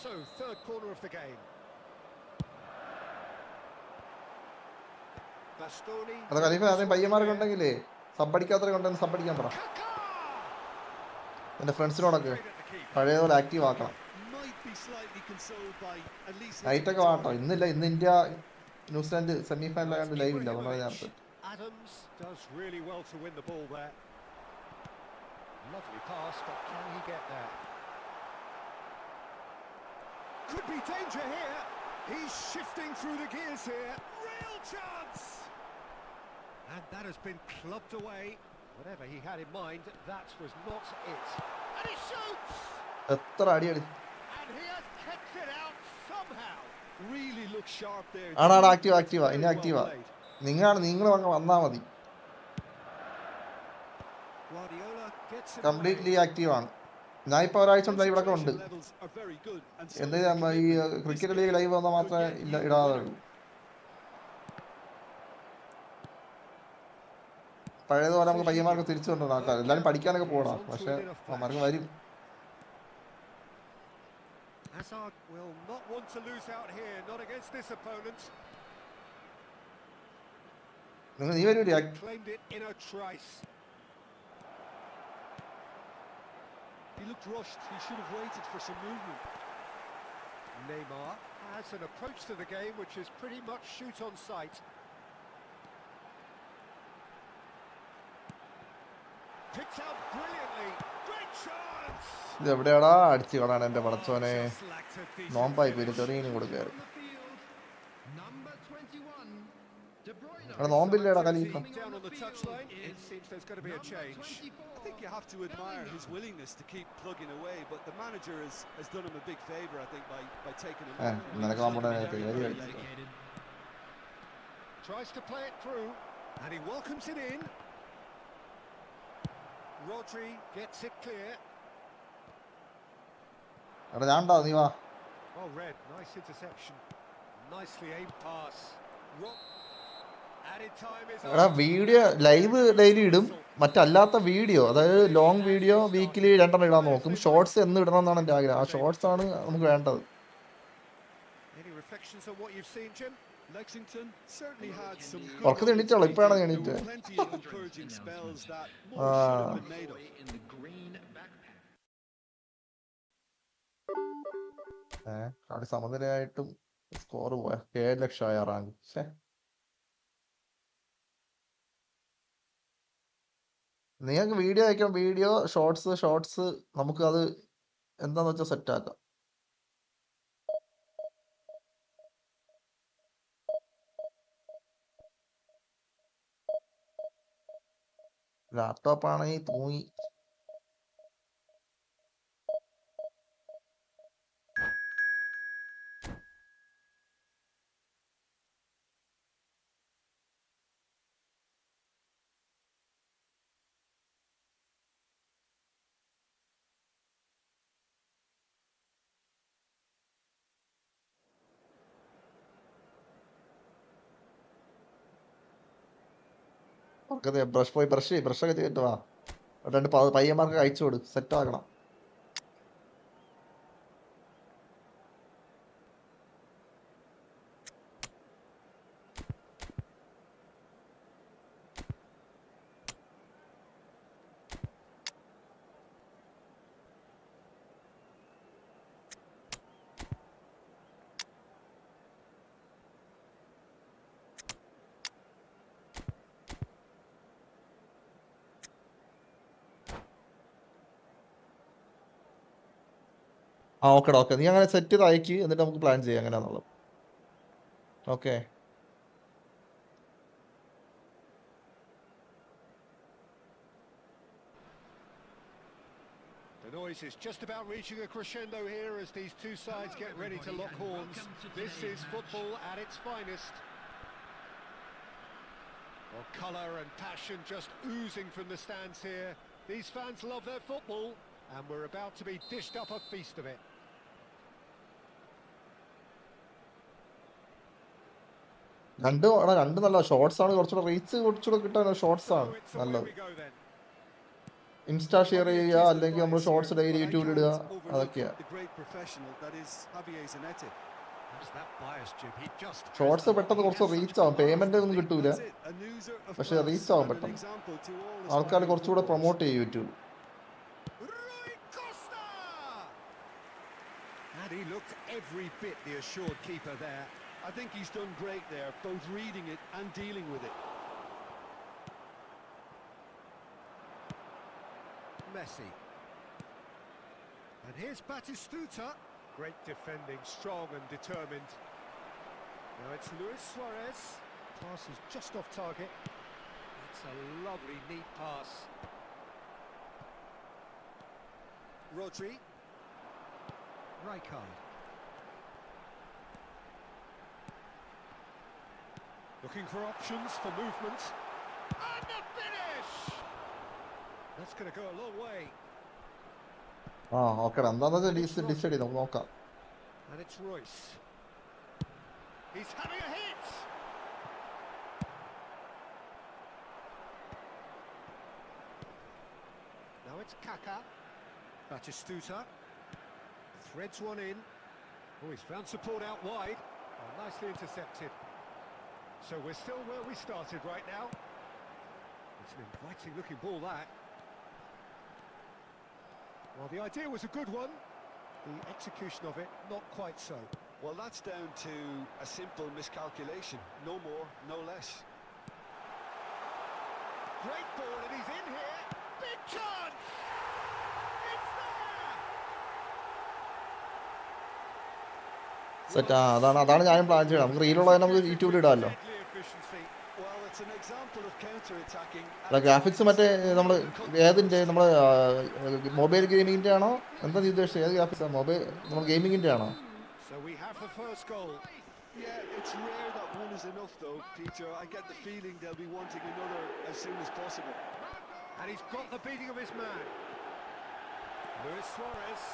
Speaker 5: So third corner of the game. Bastoni.
Speaker 1: അത് ഖലീഫ ആദ്യം പയ്യന്മാരൊക്കെ ഉണ്ടെങ്കിലേ സബ്ബടിക്കാത്തവരെ കൊണ്ടുവന്ന് സബ്ബടിക്കാൻ പറ. എൻ്റെ ഫ്രണ്ട്സിനോടൊക്കെ പഴയതുപോലെ ആക്റ്റീവ് ആക്കണം. നൈറ്റൊക്കെ വാട്ടോ. ഇന്നില്ല, ഇന്ന് ഇന്ത്യ ന്യൂസിലാൻഡ് സെമി ഫൈനലായതുകൊണ്ട് ലൈവ് ഇല്ല. അതുകൊണ്ട് നേരത്തെ.
Speaker 5: Adams does really well to win the ball there. Lovely pass, but can he get there? Could be danger here. He's shifting through the gears here. Real chance. And that has been clubbed away. Whatever he had in mind, that was not it. And he shoots.
Speaker 1: എത്ര അടി.
Speaker 5: And And he has kept it out somehow.
Speaker 4: Really looked sharp there.
Speaker 1: ആടാ
Speaker 4: That's
Speaker 1: Activa
Speaker 4: very
Speaker 1: ഇനി
Speaker 4: well
Speaker 1: Activa.
Speaker 4: played.
Speaker 1: നിങ്ങൾ അങ്ങ് വന്നാ മതി.
Speaker 5: Guardiola gets him away.
Speaker 1: Completely ആക്റ്റീവാണ്. ഞാൻ ഇപ്പൊ ഒരാഴ്ച കൊണ്ട് ഇവിടെ ഉണ്ട്.
Speaker 4: Concentration levels are very good and so
Speaker 1: എന്ത്
Speaker 4: is the
Speaker 1: ഈ
Speaker 4: commitment. This
Speaker 1: cricket league
Speaker 4: game
Speaker 1: live വന്നാൽ
Speaker 4: could
Speaker 1: മാത്രമേ
Speaker 4: get you the
Speaker 1: ഇടാതെ
Speaker 4: winner.
Speaker 1: ഉള്ളൂ. പഴയതുപോലെ നമുക്ക് പയ്യന്മാർക്ക് തിരിച്ചു കൊണ്ടുവന്ന ആൾക്കാർ എല്ലാവരും പഠിക്കാനൊക്കെ പോകണം. പക്ഷെ അവന്മാർക്ക് വരും.
Speaker 5: Hazard will not want to lose out here, not against this opponent.
Speaker 1: നീ വരൂലേ?
Speaker 5: Claimed it in a trice.
Speaker 4: He looked rushed. He should have waited for some movement.
Speaker 5: Neymar has an approach to the game which is pretty much shoot on sight. Picked out brilliantly. Great chance.
Speaker 1: ഇത് എവിടെയാടാ അടിച്ചു കളാണ് എന്റെ പടച്ചോനെ. നോമ്പായി പോയി ചെറിയ കൊടുക്കാറ്.
Speaker 6: Number 21, De Bruyne.
Speaker 1: അവിടെ നോമ്പില്ലേടാ ഖലീഫ.
Speaker 5: Down on the touchline, it seems there's going to be a change.
Speaker 4: I think you have to admire his willingness to keep plugging away, but the manager has done him a big favour, I think, by taking him off.
Speaker 1: നിനക്ക് നമ്മുടെ പേര് കഴിച്ചു.
Speaker 5: Tries to play it through, and he welcomes it in. Rodri gets it clear.
Speaker 1: എടാ ഞാണ്ടാ നീ വാ.
Speaker 5: Oh, Red, nice interception. Nicely aimed pass. Added time is
Speaker 1: എടാ video live daily ഇടും. മറ്റല്ലാത്ത video അതായത് ലോങ് വീഡിയോ വീക്കിലി 2 ഇടാൻ നോക്കും. Shorts എന്ന് ഇടണം എന്നാണ് എൻ്റെ ആഗ്രഹം. ആ ഷോർട്സ് ആണ് നമുക്ക് വേണ്ടത്.
Speaker 5: Any reflections on what you've seen, Jim?
Speaker 4: Lexington certainly had some good
Speaker 1: ഉറക്കത്തിൽ എണീറ്റാളോ? ഇപ്പോഴാണ് എണീറ്റ്.
Speaker 4: plenty of encouraging spells that more should have been made of.
Speaker 1: കളി സമനിലയായിട്ടും സ്കോർ പോയ 7 ലക്ഷമായ റാങ്ക്. നിങ്ങൾക്ക് വീഡിയോ അയക്കാം. വീഡിയോ ഷോർട്സ് നമുക്ക് അത് എന്താന്ന് വെച്ചാൽ സെറ്റ് ആക്കാം. ലാപ്ടോപ്പ് ആണെങ്കിൽ തൂങ്ങി. ബ്രഷൊക്കെ ചെയ്തിട്ട് വാ. 2 പയ്യന്മാർക്ക് അയച്ചു കൊടു. സെറ്റ് ആക്കണം. ഓക്കെടാ. നീ അങ്ങനെ സെറ്റ് ചെയ്ത് അയക്ക്. എന്നിട്ട് നമുക്ക് പ്ലാൻ ചെയ്യാം എങ്ങനെയാന്നുള്ളത്. Okay.
Speaker 5: The noise is just about reaching a crescendo here as these two sides get ready to lock horns. This is football at its finest. Well, colour and passion just oozing from the stands here. These fans love their football, and we're about to be dished up a feast of it.
Speaker 1: രണ്ട് നല്ല shorts ആണ്. കുറച്ചുകൂടെ കിട്ടാൻ shorts ആണ് നല്ലത്. Insta share ചെയ്യുക, അല്ലെങ്കിൽ നമ്മൾ ഷോർട്സ് ഡെയിലി യൂട്യൂബിൽ ഇടുക. അതൊക്കെയാ ഷോർട്സ് പെട്ടെന്ന് കുറച്ച് റീച്ച് ആവും. പേയ്മെന്റ് ഒന്നും കിട്ടൂല, പക്ഷെ റീച്ച് ആവും പെട്ടെന്ന്. ആൾക്കാർ കുറച്ചുകൂടെ പ്രൊമോട്ട് ചെയ്യും YouTube.
Speaker 5: And he looked every bit the assured keeper there.
Speaker 4: I think he's done great there, both reading it and dealing with it.
Speaker 5: Messi. And here's Batistuta. Great defending, strong and determined. Now it's Luis Suarez. Pass is just off target. It's a lovely, neat pass. Rijkaard. Looking for options for movement. And the finish! That's going to go a long way.
Speaker 1: ഓക്കെടാ എന്താണെന്ന് വെച്ചാൽ decide ചെയ്ത് നമുക്ക് നോക്കാം.
Speaker 5: And it's Royce. He's having a hit! Now it's Kaka. Batistuta. Threads one in. Oh, he's found support out wide. Oh, nicely intercepted. So we're still where we started right now. It's an inviting looking ball, that. Well, the idea was a good one. The execution of it, not quite so.
Speaker 4: Well, that's down to a simple miscalculation. No more, no less.
Speaker 5: Great ball, and he's in here. Big chance! It's there!
Speaker 1: Set. അതാണ് ഞാനും plan ചെയ്യണം. നമുക്ക് റീലുള്ളത് നമുക്ക് യൂട്യൂബിൽ ഇടാമല്ലോ.
Speaker 5: Deadly efficiency.
Speaker 4: Well, it's an example of counter-attacking.
Speaker 1: അല്ല graphics മറ്റേ നമ്മൾ ഏതിൻ്റെ നമ്മൾ മൊബൈൽ ഗെയിമിങ്ങിൻ്റെ ആണോ എന്താ നീ ഉദ്ദേശിച്ചത്? ഏത് ഗ്രാഫിക്സാണ്? മൊബൈൽ നമ്മൾ ഗെയിമിങ്ങിൻ്റെ ആണോ?
Speaker 5: So we have the first goal.
Speaker 4: Yeah, it's rare that one is enough, though, Peter. I get the feeling they'll be wanting another as soon as possible.
Speaker 5: And he's got the beating of his man. Luis Suarez.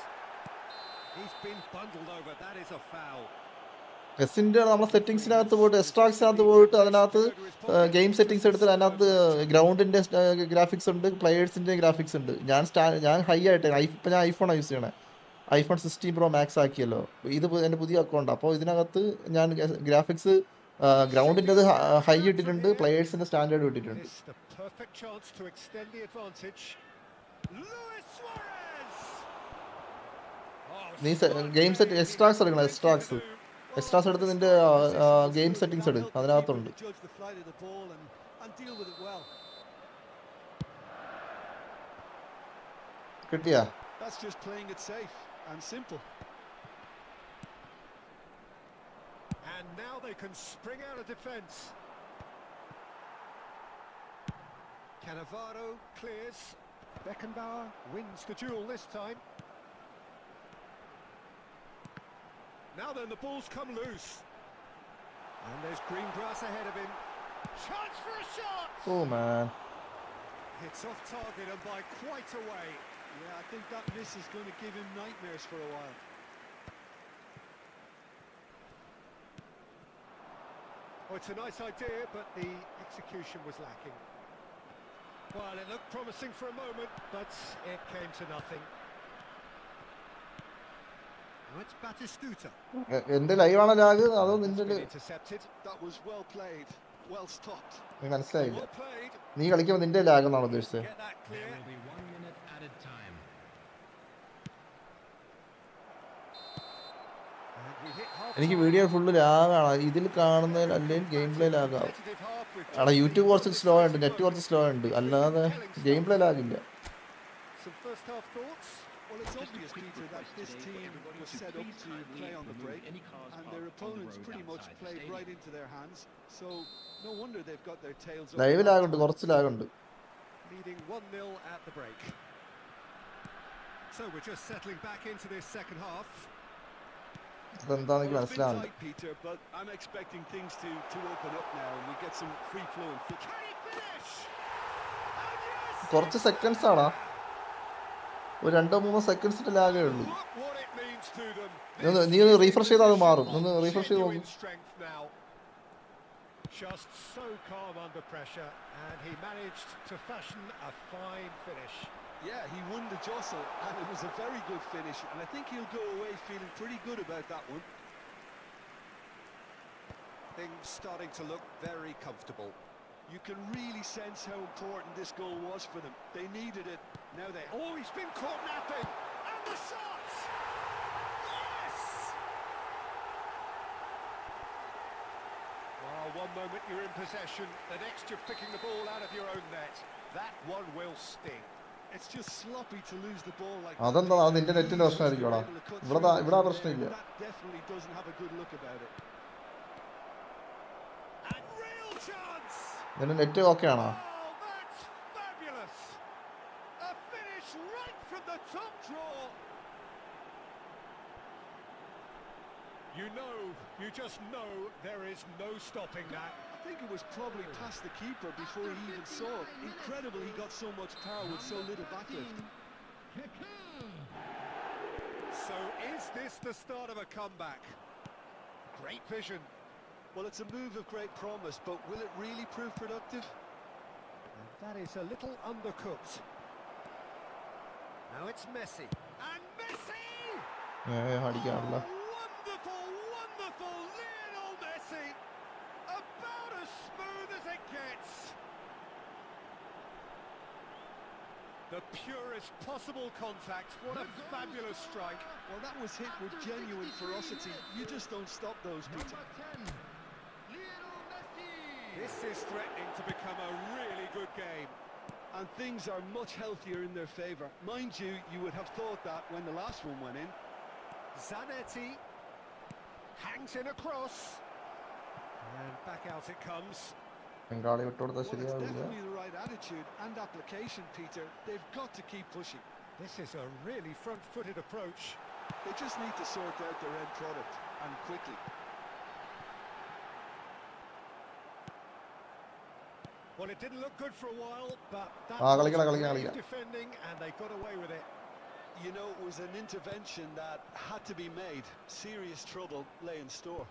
Speaker 5: He's been bundled over. That is a foul.
Speaker 1: എസിൻ്റെ നമ്മളെ സെറ്റിങ്സിനകത്ത് പോയിട്ട് എക്സ്ട്രാക്സിനകത്ത് പോയിട്ട് അതിനകത്ത് game settings എടുത്തിട്ട് അതിനകത്ത് ഗ്രൗണ്ടിൻ്റെ graphics ഉണ്ട്, പ്ലെയേഴ്സിൻ്റെ graphics ഉണ്ട്. ഞാൻ ഹൈ ആയിട്ട് ഇപ്പം ഞാൻ ഐഫോണാണ് യൂസ് ചെയ്യണേ. iPhone 16 Pro Max ആക്കിയല്ലോ. ഇത് എൻ്റെ പുതിയ അക്കൗണ്ടാണ്. അപ്പോൾ ഇതിനകത്ത് ഞാൻ ഗ്രാഫിക്സ് ഗ്രൗണ്ടിൻ്റെത് ഹൈ ഇട്ടിട്ടുണ്ട്, പ്ലെയേഴ്സിൻ്റെ സ്റ്റാൻഡേർഡ് ഇട്ടിട്ടുണ്ട്.
Speaker 5: It's the perfect chance to extend the advantage. Luis Suarez.
Speaker 1: നീ ഗെയിം സെറ്റ് എക്സ്ട്രാക്സ് എടുക്കണം. എക്സ്ട്രാക്സ് എടുത്ത് നിൻ്റെ ഗെയിം സെറ്റിങ്സ് എടുക്കും, അതിനകത്തുണ്ട്.
Speaker 4: Judge the flight of the ball and deal with it well.
Speaker 1: കിട്ടിയാ?
Speaker 4: That's just playing it safe and simple.
Speaker 5: And now they can spring out of defence. Cannavaro clears. Beckenbauer wins the duel this time. Now then, the ball's come loose. And there's green grass ahead of him. Chance for a shot!
Speaker 1: Oh man.
Speaker 5: It's off target and by quite a way.
Speaker 4: Yeah, I think that miss is going to give him nightmares for a while.
Speaker 5: Oh, it's a nice idea, but the execution was lacking. Well, it looked promising for a moment, but it came to nothing. Now it's Batistuta.
Speaker 1: എൻ്റെ ലൈവാണോ lag അതോ നിൻ്റെ
Speaker 5: Intercepted.
Speaker 4: That was well played, well stopped.
Speaker 1: മനസ്സിലായില്ല.
Speaker 5: Well played.
Speaker 1: നീ കളിക്കുമ്പോൾ നിൻ്റെ lag എന്നാണ് ഉദ്ദേശിച്ചത്?
Speaker 5: Get that clear.
Speaker 6: There will be 1 minute added time.
Speaker 5: And we hit half.
Speaker 1: എനിക്ക് വീഡിയോ ഫുള്ള് ലാഗാണ്. ഇതിൽ കാണുന്നതിൽ അല്ലെങ്കിൽ ഗെയിം പ്ലേ ലാഗാവും.
Speaker 5: Competitive half with
Speaker 1: അവിടെ യൂട്യൂബ് കുറച്ച് സ്ലോ ഉണ്ട്, നെറ്റ് കുറച്ച് സ്ലോ ഉണ്ട്, അല്ലാതെ ഗെയിം പ്ലേ ലാഗില്ല.
Speaker 5: some first half thoughts.
Speaker 4: Well, it's obvious, Peter, that this team was set up to play on the break, and their opponents pretty much played right into their hands. So no wonder they've got their tails up.
Speaker 1: Live ലാഗുണ്ട്, കുറച്ച് ലാഗുണ്ട്.
Speaker 5: Leading 1-0 at the break. So we're just settling back into this second half.
Speaker 1: അതെന്താണെന്ന് എനിക്ക്
Speaker 4: Well, it's been
Speaker 1: മനസ്സിലാവുന്നില്ല.
Speaker 4: tight, Peter, but I'm expecting things to open up now, and we get some free flow and football.
Speaker 5: Can he finish? And yes!
Speaker 1: കുറച്ച് seconds ആണോ? ഒരു 2-3 സെക്കൻഡ്സിന്റെ ലാഗേ ഉള്ളൂ.
Speaker 5: Look what it means to them.
Speaker 1: നീ ഒന്ന് refresh ചെയ്താൽ അത് മാറും. ഒന്ന് റീഫ്രഷ് ചെയ്ത് നോക്കും.
Speaker 5: Genuine strength now. Just so calm under pressure, and he managed to fashion a fine finish.
Speaker 4: Yeah, he won the jostle, and it was a very good finish, and I think he'll go away feeling pretty good about that one.
Speaker 5: Things starting to look very comfortable.
Speaker 4: You can really sense how important this goal was for them. They needed it. Now they...
Speaker 5: Oh, he's been caught napping! And the shot! Yes! Well, one moment you're in possession, the next you're picking the ball out of your own net. That one will sting.
Speaker 4: It's just sloppy to lose the ball like
Speaker 1: അതെന്താ? അത് നിന്റെ നെറ്റിന്റെ പ്രശ്നമായിരിക്കും. ഇവിടെ പ്രശ്നമില്ല.
Speaker 4: That definitely doesn't have a good look about it.
Speaker 5: And real chance!
Speaker 1: നിന്റെ net okay ആണോ?
Speaker 5: Oh, that's fabulous! A finish right from the top draw. You just know there is no stopping that.
Speaker 4: I think it was probably past the keeper before he even saw it. Incredible he got so much power with so little backlift.
Speaker 5: So is this the start of a comeback? Great vision.
Speaker 4: Well, it's a move of great promise, but will it really prove productive?
Speaker 5: And that is a little undercooked. Now it's Messi. And Messi!
Speaker 1: അടിക്കാണല്ലോ.
Speaker 5: Wonderful, wonderful Lionel Messi! About as smooth as it gets. The purest possible contact. What a fabulous strike.
Speaker 4: Well, that was hit with genuine ferocity. You just don't stop those, Peter.
Speaker 5: This is threatening to become a really good game.
Speaker 4: And things are much healthier in their favour. Mind you, you would have thought that when the last one went in.
Speaker 5: Zanetti hangs in a cross. And back out it comes.
Speaker 1: Bengali വിട്ടുകൊടുത്താൽ
Speaker 4: Well, it's
Speaker 1: ശരിയാവില്ല.
Speaker 4: definitely the right attitude and application, Peter. They've got to keep pushing.
Speaker 5: This is a really front-footed approach.
Speaker 4: They just need to sort out their end product, and quickly.
Speaker 5: Well, it didn't look good for a while, but that
Speaker 1: കളിക്കണം,
Speaker 5: was
Speaker 1: കളിക്കണം,
Speaker 5: brave
Speaker 1: കളിക്കണം.
Speaker 5: defending, and they got away with it.
Speaker 4: You know, it was an intervention that had to be made. Serious trouble lay in store.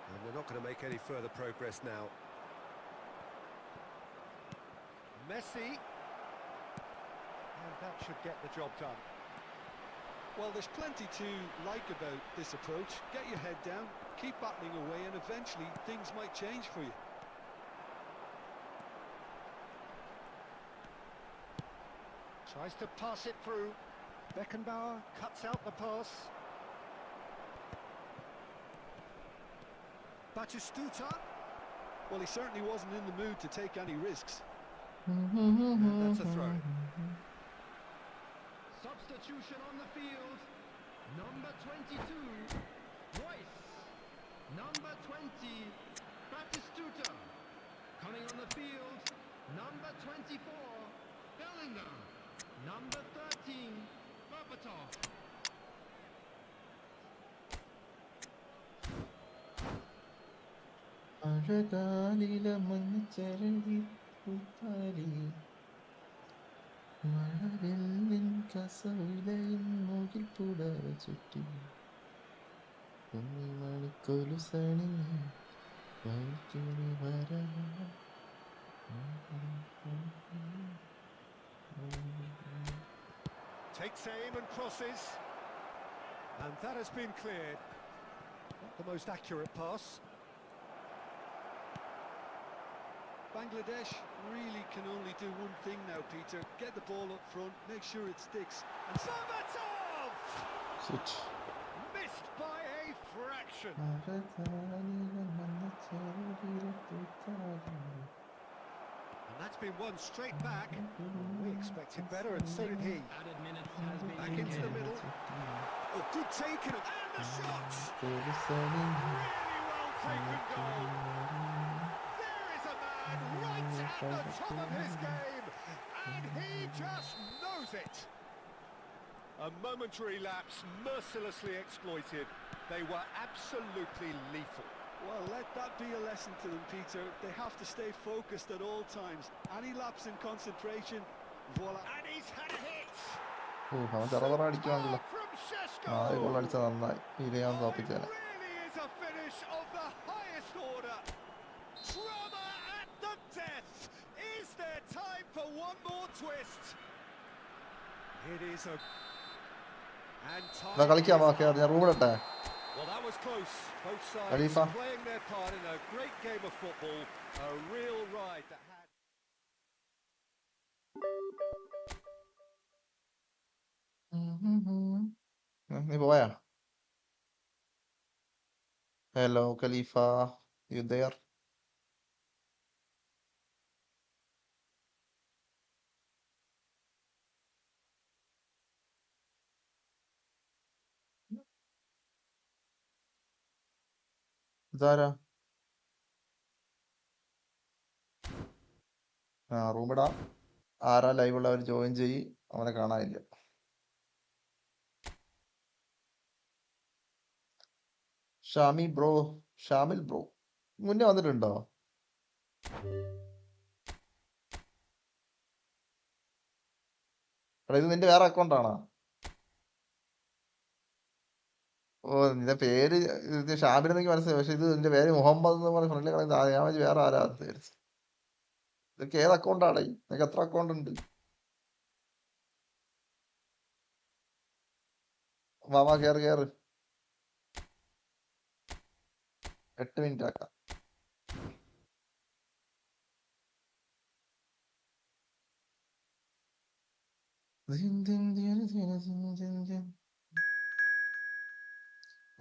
Speaker 5: And they're not going to make any further progress now. Messi. And that should get the job done.
Speaker 4: Well, there's plenty to like about this approach. Get your head down, keep battling away, and eventually things might change for you.
Speaker 5: Tries to pass it through. Beckenbauer cuts out the pass. Batistuta.
Speaker 4: Well, he certainly wasn't in the mood to take any risks.
Speaker 5: And that's a throw.
Speaker 6: Substitution on the field. Number 22, Royce. Number 20, Batistuta. Coming on the field, number 24, Bellingham. Number 13, Berbatov.
Speaker 1: അഴകാലില മഞ്ഞച്ചരടി പൂത്താലി മഴവില്ലിൻ കസവിലയും മുകിൽ പുടവ ചുറ്റി മണിക്കൊലുസണി വൈക്കിനി വരവ.
Speaker 5: Takes aim and crosses. And that has been cleared. Not the most accurate pass.
Speaker 4: Bangladesh really can only do one thing now, Peter. Get the ball up front, make sure it sticks. And
Speaker 5: Berbatov!
Speaker 1: Shit.
Speaker 5: Missed by a fraction.
Speaker 1: അഴകാലില മഞ്ഞച്ചരടിയിലെ പൂത്താലി.
Speaker 5: And that's been won straight back. We expected better, and so did he.
Speaker 6: Added minutes has been
Speaker 5: Back into the middle. Oh, good taken. And the shot!
Speaker 1: കൊലുസണി
Speaker 5: Really well taken goal. There is a man right at the top of his game, and he just knows it. A momentary lapse mercilessly exploited. They were absolutely lethal.
Speaker 4: well, let that be a lesson to them, Peter. They have to stay focused at all times. Any lapse in concentration, voila.
Speaker 5: And he's had a hit.
Speaker 1: അവൻ ചെറുതറ അടിക്കുവാണല്ലോ.
Speaker 5: From Šeško.
Speaker 1: നാല് goal അടിച്ച നന്നായി. ഇത് ഞാൻ
Speaker 5: It
Speaker 1: തോപ്പിച്ചേനെ.
Speaker 5: really is a finish of the highest order. Drama at the death. Is there time for one more twist? It is a... And time
Speaker 1: എന്നാ കളിക്കാം.
Speaker 5: is
Speaker 1: okay, ഞാൻ room ഇടട്ടെ.
Speaker 5: Well, that was close. Both sides
Speaker 1: Khalifa.
Speaker 5: playing their part in a great game of football. A real ride that had...
Speaker 1: നീ പോയാ? Hello Khalifa, you there? ഇതാരാ? Room ഇടാം. ആരാ live ഉള്ളവർ ജോയിൻ ചെയ്യ്. അവനെ കാണാനില്ല. ഷാമി ബ്രോ, ഷാമിൽ ബ്രോ മുന്നേ വന്നിട്ടുണ്ടോ? എടാ ഇത് നിന്റെ വേറെ അക്കൗണ്ടാണോ? ഓ നിന്റെ പേര് ഇത് ഷാമിൽ എനിക്ക് മനസ്സിലായി, പക്ഷെ ഇത് നിന്റെ പേര് മുഹമ്മദ് എന്ന് പറഞ്ഞ ഫ്രണ്ടിൽ കളയുന്നത് ഞാൻ വിചാരിച്ചു വേറെ ആരാ വിചാരിച്ചു. ഇതൊക്കെ ഏത് അക്കൗണ്ടാണ്? നിനക്ക് എത്ര അക്കൗണ്ട് ഉണ്ട്? വാ കേറ് കേറ്, 8 മിനിറ്റ് ആക്കാം.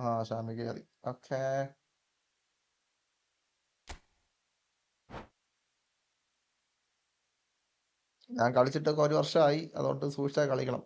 Speaker 1: ആ ഷാമി കേറി. ഓക്കെ, ഞാൻ കളിച്ചിട്ടൊക്കെ 1 വർഷമായി, അതുകൊണ്ട് സൂക്ഷിച്ചാൽ കളിക്കണം.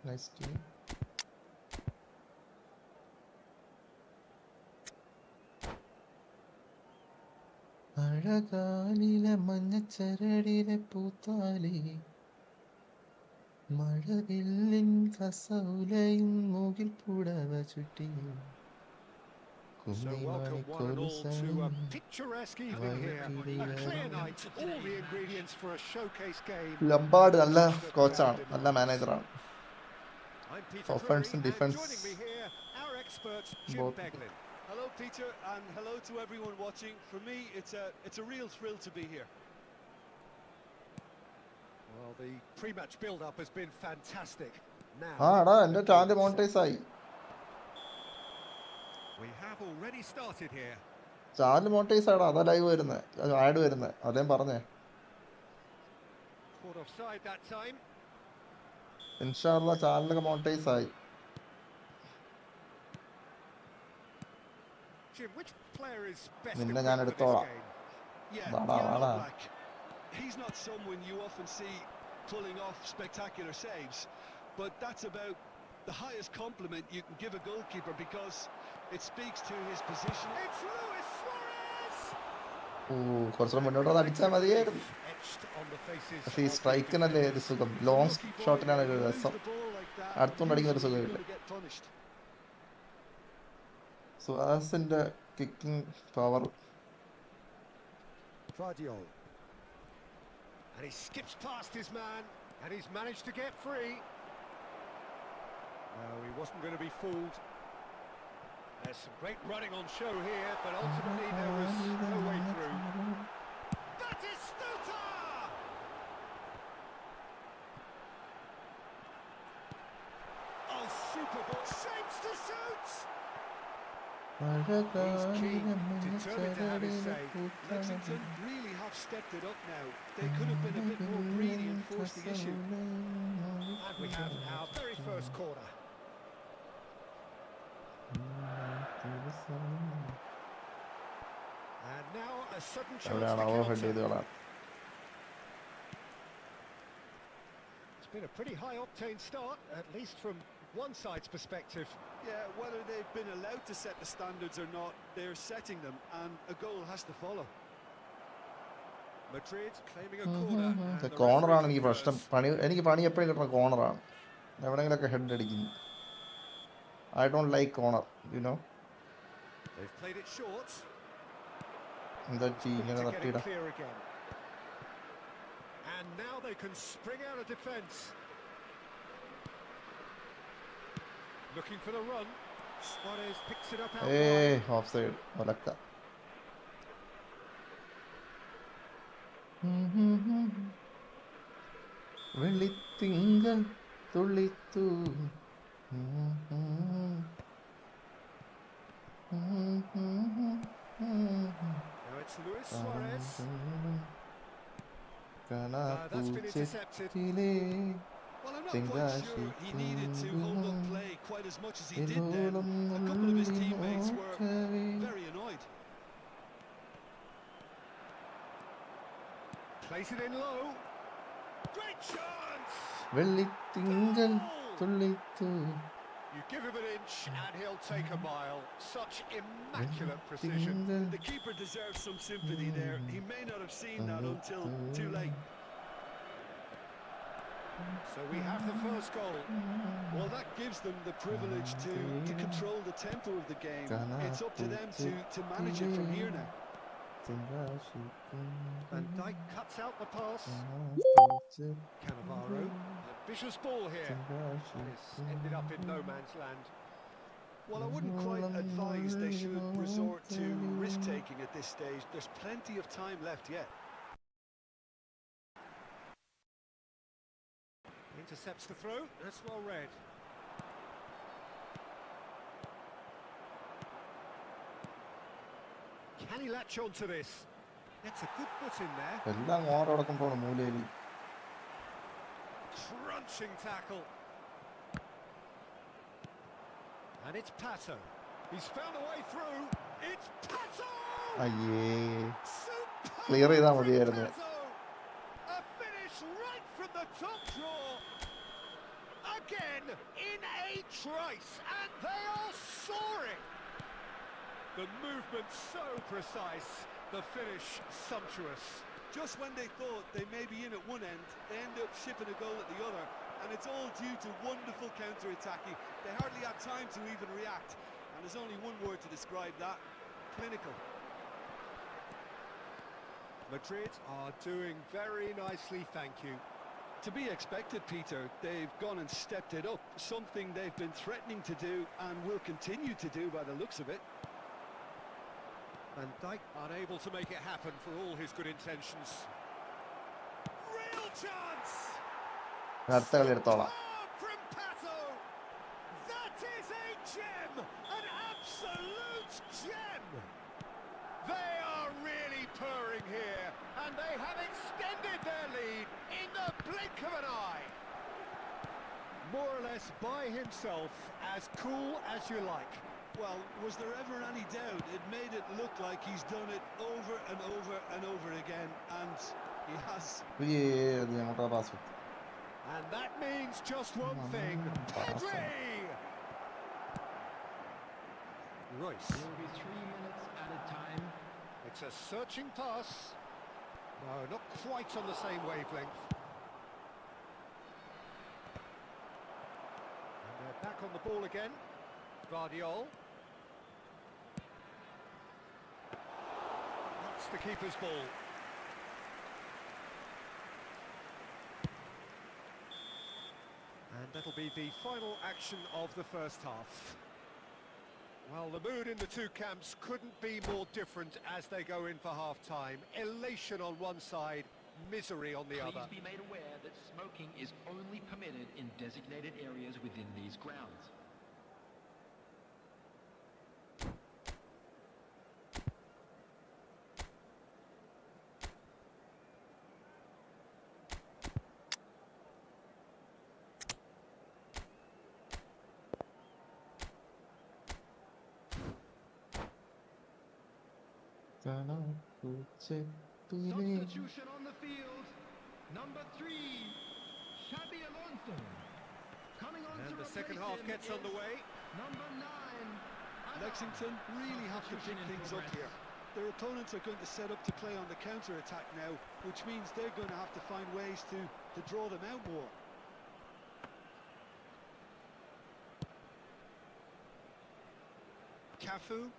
Speaker 1: Nice team. അഴകാലിലെ മഞ്ഞച്ചരടിലെ പൂത്താലി, മഴവില്ലിൻ കസൗലയും മുകിൽ പുടവ ചുറ്റി,
Speaker 5: So welcome one and all to a picturesque evening here. A clear night, all the ingredients for a showcase game.
Speaker 1: Lombard നല്ല കോച്ചാണ്, നല്ല മാനേജറാണ്.
Speaker 5: I'm Peter
Speaker 1: Offense
Speaker 5: Drury,
Speaker 1: and
Speaker 5: and
Speaker 1: defense.
Speaker 5: joining me here, our expert Jim
Speaker 1: Both.
Speaker 5: Beglin.
Speaker 4: Hello, Peter, and hello to everyone watching. For me, it's a real thrill to be here.
Speaker 5: Well, the pre-match build-up has been fantastic. Now,
Speaker 1: ആ എടാ എന്റെ channel monetise ആയി.
Speaker 5: we have already started here.
Speaker 1: Channel monetise ആടാ, അതാ live വരുന്നത്, add വരുന്നത്, അതേ പറഞ്ഞേ.
Speaker 5: Caught offside that time.
Speaker 1: ഇൻഷാല്ലാ ചാനലൊക്കെ മോണിറ്റൈസ് ആയി.
Speaker 5: Jim, which player is best
Speaker 1: നിന്നെ
Speaker 5: equipped
Speaker 1: ഞാൻ
Speaker 5: for this
Speaker 1: എടുത്തോളാം.
Speaker 5: game?
Speaker 4: Yeah,
Speaker 1: വാടാ
Speaker 4: Jan
Speaker 1: വാടാ.
Speaker 4: Oblak. He's not someone you often see pulling off spectacular saves, but that's about the highest compliment you can give a goalkeeper because it speaks to his position.
Speaker 5: It's Luis Suarez!
Speaker 1: കുറച്ചുകൂടെ മുന്നോട്ട് അടിച്ചാൽ മതിയായിരുന്നു.
Speaker 5: Etched on the faces
Speaker 1: പക്ഷെ ഈ
Speaker 5: of the
Speaker 1: സ്ട്രൈക്കിനല്ലേ ഒരു
Speaker 5: defenders.
Speaker 1: സുഖം,
Speaker 4: He's a
Speaker 1: long
Speaker 4: lucky boy
Speaker 1: ഷോട്ടിനാണ്
Speaker 4: there.
Speaker 1: ഒരു
Speaker 4: You lose
Speaker 1: രസം,
Speaker 4: the ball like that,
Speaker 1: അടുത്തുകൊണ്ട് അടിക്കുന്ന ഒരു
Speaker 4: usually you're
Speaker 1: സുഖമില്ല.
Speaker 4: going to get punished.
Speaker 1: സുഹാസിന്റെ kicking power.
Speaker 5: Vardiol. And he skips past his man, and he's managed to get free. No, he wasn't going to be fooled. There's some great running on show here, but ultimately there was no way through. That is Stuta! Oh, super ball. Shapes to shoot! He's keen, determined to have his say.
Speaker 4: Lexington really have stepped it up now. They could have been a bit more greedy and forced the issue.
Speaker 5: And we have our very first corner. And now a sudden chance to
Speaker 1: എവിടെയാണ് over head ചെയ്ത്
Speaker 5: counter.
Speaker 1: കളാം.
Speaker 5: It's been a pretty high octane start, at least from one side's perspective.
Speaker 4: Yeah, whether they've been allowed to set the standards or not, they're setting them, and a goal has to follow.
Speaker 5: Madrid claiming a corner. and the
Speaker 1: കോർണറാണ്
Speaker 5: referee
Speaker 1: എനിക്ക് പ്രശ്നം.
Speaker 5: concurs.
Speaker 1: എനിക്ക് പണി എപ്പോഴും കിട്ടുന്ന കോർണറാണ്, എവിടെങ്കിലൊക്കെ head അടിക്കുന്നു. I don't like corner, you know.
Speaker 5: They've played it short.
Speaker 1: എന്താ ഇങ്ങനെ
Speaker 5: To get it
Speaker 1: തട്ടിയിടാം.
Speaker 5: clear again. And now they can spring out of defence. Looking for the run. Suarez picks it up out wide.
Speaker 1: Off side ഒലക്ക. വെള്ളിത്തിങ്കൾ തുള്ളിത്തു.
Speaker 5: Now it's Luis Suarez. That's been intercepted.
Speaker 1: കണപ്പൂച്ചെത്തിലേ
Speaker 4: Well, I'm not quite sure he needed to hold up
Speaker 1: ചെങ്കാശിത്തുമ്പും
Speaker 4: play quite as much as he did then.
Speaker 1: എല്ലോളം
Speaker 4: A couple of his
Speaker 1: നുള്ളി
Speaker 4: teammates were
Speaker 1: നോക്കവേ
Speaker 4: very annoyed.
Speaker 5: Place it in low. Great chance!
Speaker 1: വെള്ളിത്തിങ്കൾ തുള്ളിത്തു
Speaker 5: You give him an inch and he'll take a mile. Such immaculate precision.
Speaker 1: വെള്ളിത്തിങ്കൾ
Speaker 4: The keeper deserves some sympathy there. He may not have seen that until too late.
Speaker 5: So we have the first goal.
Speaker 4: Well, that gives them the privilege to control the tempo of the game. It's up to them to manage it from here now.
Speaker 5: Van Dijk cuts out the pass. Cannavaro. Ambitious ball here. It's ended up in no man's land.
Speaker 4: Well, I wouldn't quite advise they should resort to risk-taking at this stage. There's plenty of time left yet.
Speaker 5: Intercepts the throw. That's well read. Can he latch on to this? That's a good foot in there.
Speaker 1: എല്ലാം ഓരോടക്കം പോണം മൂലയിൽ
Speaker 5: Crunching tackle. And it's Pato. He's found a way through. It's Pato!
Speaker 1: അയ്യേ
Speaker 5: Superb
Speaker 1: clear ചെയ്താൽ
Speaker 5: from
Speaker 1: മതിയായിരുന്നു
Speaker 5: Pato. A finish right from the top draw. Again in a trice, and they are soaring. The movement so precise, the finish sumptuous.
Speaker 4: Just when they thought they may be in at one end, they end up shipping a goal at the other, and it's all due to wonderful counter-attacking. They hardly had time to even react, and there's only one word to describe that: clinical.
Speaker 5: Madrid are doing very nicely, thank you.
Speaker 4: To be expected, Peter. They've gone and stepped it up, something they've been threatening to do and will continue to do by the looks of it.
Speaker 5: Van Dijk unable to make it happen for all his good intentions. Real chance!
Speaker 1: അടുത്ത കളി എടുത്തോളാം
Speaker 5: Superb from Pato! That is a gem! An absolute gem! They are really purring here, and they have extended their lead in the blink of an eye. More or less by himself, as cool as you like.
Speaker 4: Well, was there ever any doubt? It made it look like he's done it over and over and over again, and he has.
Speaker 1: അങ്ങോട്ടാ pass
Speaker 5: And that means just one thing. Pedri! Royce.
Speaker 6: There will be 3 minutes at a time.
Speaker 5: It's a searching pass. No, not quite on the same wavelength. And they're back on the ball again. Guardiol. That's the keeper's ball. And that'll be the final action of the first half. Well, the mood in the two camps couldn't be more different as they go in for half-time. Elation on one side, misery on the other.
Speaker 6: Please be made aware that smoking is only permitted in designated areas within these grounds. Substitution on the field. Number 3, Xabi Alonso. Coming on
Speaker 5: And
Speaker 6: to
Speaker 5: the second
Speaker 6: replace
Speaker 5: half
Speaker 6: him
Speaker 5: gets
Speaker 6: is
Speaker 5: underway.
Speaker 6: Number 9.
Speaker 4: Lexington really have to pick things up here. Their opponents are going to set up to play on the counter-attack now, which means they're going to have to find ways to draw them out more.
Speaker 5: Cafu.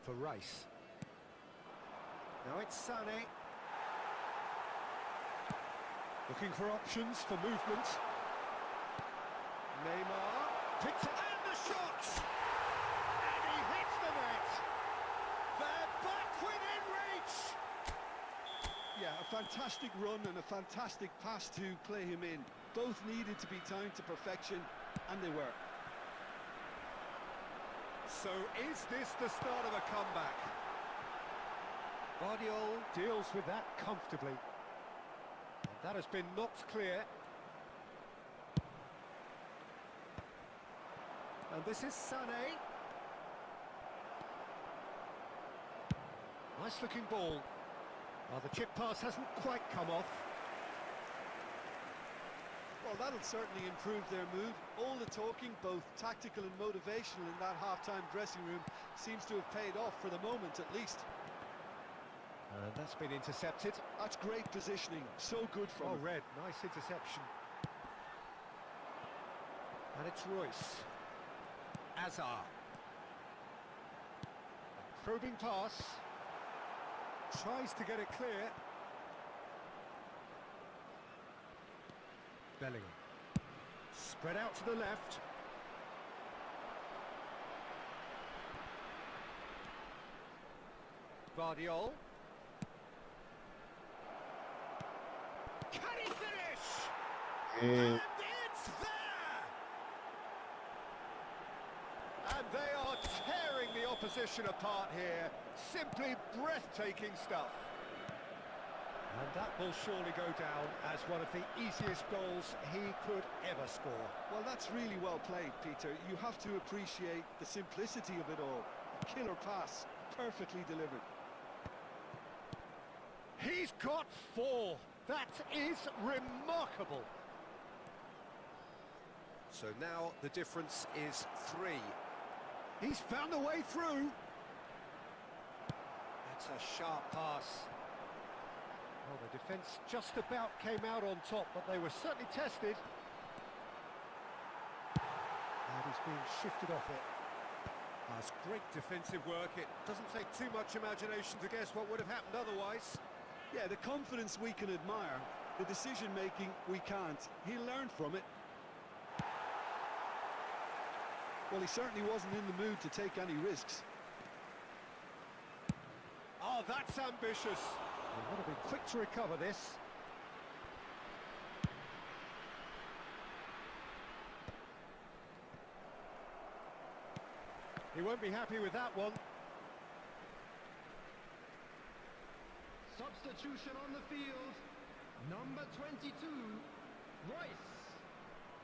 Speaker 5: For Rice. Now it's Sané. Looking for options for movement. Neymar picks it and the shot! And he hits the net! They're back within reach!
Speaker 4: Yeah, a fantastic run and a fantastic pass to play him in. Both needed to be timed to perfection, and they were.
Speaker 5: So is this the start of a comeback? Guardiola deals with that comfortably. And that has been knocked clear. And this is Sané. Nice looking ball. Well, the chip pass hasn't quite come off.
Speaker 4: Well, that'll certainly improve their mood. All the talking, both tactical and motivational, in that half-time dressing room seems to have paid off for the moment, at least.
Speaker 5: And that's been intercepted.
Speaker 4: That's great positioning. So good from
Speaker 5: Oh,
Speaker 4: him.
Speaker 5: Red, nice interception. And it's Royce. Azar. Probing pass. Tries to get it clear. Bellingham. Spread out to the left. Guardiola. Can he finish? And it's there! And they are tearing the opposition apart here. Simply breathtaking stuff. And that will surely go down as one of the easiest goals he could ever score.
Speaker 4: Well, that's really well played, Peter. You have to appreciate the simplicity of it all. A killer pass, perfectly delivered.
Speaker 5: He's got 4. That is remarkable. So now the difference is 3. He's found a way through. That's a sharp pass. Well, the defence just about came out on top, but they were certainly tested. And he's being shifted off it. That's great defensive work. It doesn't take too much imagination to guess what would have happened otherwise.
Speaker 4: Yeah, the confidence we can admire, the decision-making we can't. He'll learn from it. Well, he certainly wasn't in the mood to take any risks.
Speaker 5: Oh, that's ambitious. He would have been quick to recover this. He won't be happy with that one.
Speaker 6: Substitution on the field. Number 22, Royce.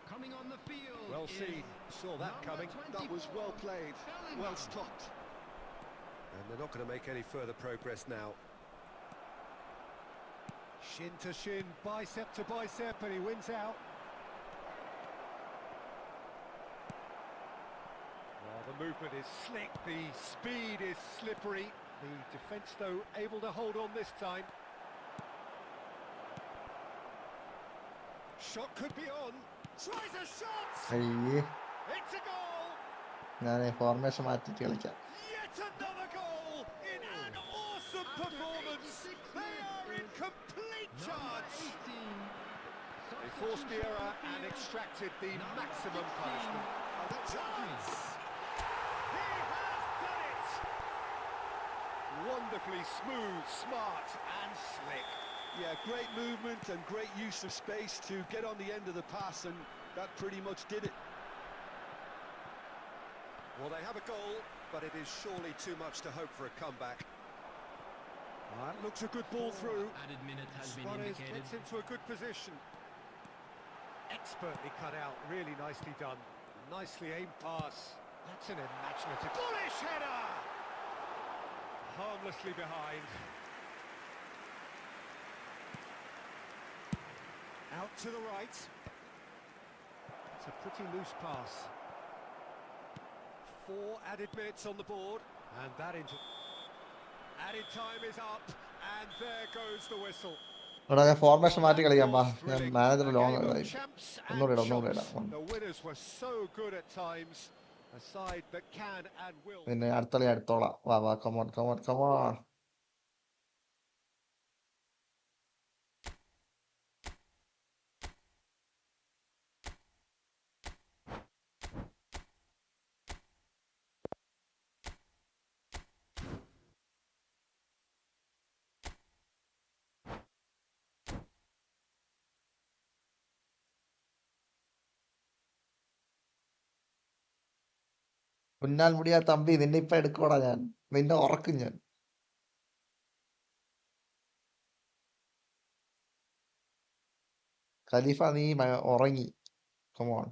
Speaker 6: Coming on the field.
Speaker 5: Well
Speaker 6: is
Speaker 5: seen. Saw that
Speaker 6: number
Speaker 5: coming.
Speaker 4: That was well played, well
Speaker 6: Bellingham.
Speaker 4: stopped.
Speaker 5: And they're not going to make any further progress now. Shin to shin, bicep to bicep, and he wins out. Well, the movement is slick, the speed is slippery. The defence, though, able to hold on this time. Shot could be on. Tries a shot!
Speaker 1: അയ്യേ
Speaker 5: It's a goal!
Speaker 1: ഞാൻ formation മാറ്റിട്ട് കളിക്കാം.
Speaker 5: Yet another goal in an awesome performance. They are in complete charge. They forced the error and extracted the maximum punishment. Chance! He has done it! Wonderfully smooth, smart and slick.
Speaker 4: Yeah, great movement and great use of space to get on the end of the pass, and that pretty much did it.
Speaker 5: Well, they have a goal, but it is surely too much to hope for a comeback. That looks a good ball through.
Speaker 6: Added minute has been
Speaker 5: Suarez
Speaker 6: indicated.
Speaker 5: gets into a good position. Expertly cut out, really nicely done. Nicely aimed pass. That's an imaginative... Bullish header! Harmlessly behind. Out to the right. It's a pretty loose pass. 4 added minutes on the board. And that into... Added time is up. And there goes the whistle.
Speaker 1: എടാ ഞാൻ formation മാറ്റി കളിക്കാം പാ. ഞാൻ
Speaker 5: Thrilling.
Speaker 1: Manager
Speaker 5: A
Speaker 1: long
Speaker 5: game of
Speaker 1: ഇതായി.
Speaker 5: champs and
Speaker 1: ഒന്നുകൂടെ
Speaker 5: chumps.
Speaker 1: ഇടാം.
Speaker 5: The winners were so good at times. A side that can and will.
Speaker 1: പിന്നെ അടുത്ത കളി അടുത്തോളാം. വാ വാ കമോൺ കമോൺ കമോൺ. കുഞ്ഞാൽ മുടിയാ തമ്പി, നിന്നെ ഇപ്പൊ എടുക്കോടാ ഞാൻ, നിന്നെ ഉറക്കും ഞാൻ. ഖലീഫ നീ ഉറങ്ങി. കമോൺ.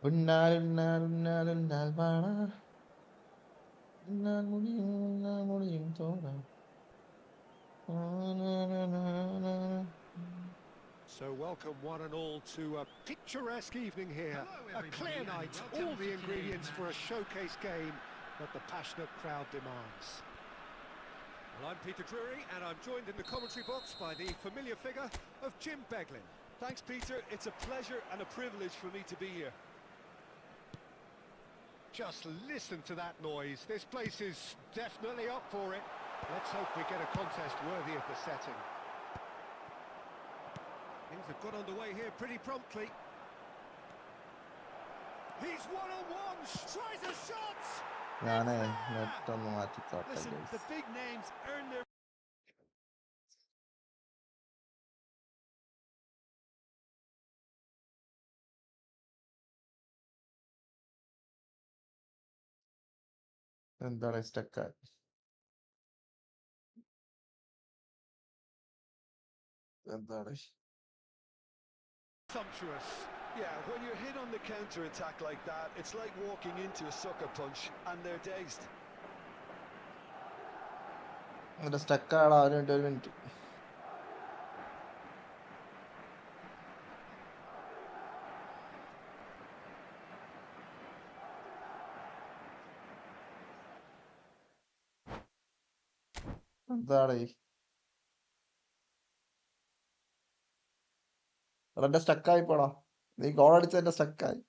Speaker 1: ഉന്നാൽ ഉന്നാൽ ഉന്നാൽ ഉന്നാൽ വാണ, ഉന്നാൽ മുടിയും തോണ.
Speaker 5: So welcome one and all to a picturesque evening here.
Speaker 6: Hello,
Speaker 5: A clear
Speaker 6: everybody,
Speaker 5: night,
Speaker 6: and welcome
Speaker 5: all
Speaker 6: to
Speaker 5: the
Speaker 6: today's
Speaker 5: ingredients for a
Speaker 6: match.
Speaker 5: showcase game that the passionate crowd demands. Well, I'm Peter Drury, and I'm joined in the commentary box by the familiar figure of Jim Beglin.
Speaker 4: Thanks, Peter. It's a pleasure and a privilege for me to be here.
Speaker 5: Just listen to that noise. This place is definitely up for it. Let's hope we get a contest worthy of the setting. Things have got underway here pretty promptly. He's one-on-one, tries a shot!
Speaker 1: ഞാനേ net ഒന്ന് മാറ്റിത്തോട്ടെ.
Speaker 4: Listen, the big names earn their
Speaker 1: എന്താണ് stuck? എന്താണ്?
Speaker 5: Sumptuous.
Speaker 4: Yeah, when you're hit on the counter-attack like that, it's like walking into a sucker punch and they're dazed.
Speaker 1: എന്റെ സ്റ്റക്കാടാ, ഒരു minute. എന്താണ് എന്റെ സ്റ്റക്കായി പോടാ, നീ ഗോൾ അടിച്ചെന്റെ സ്റ്റക്കായി.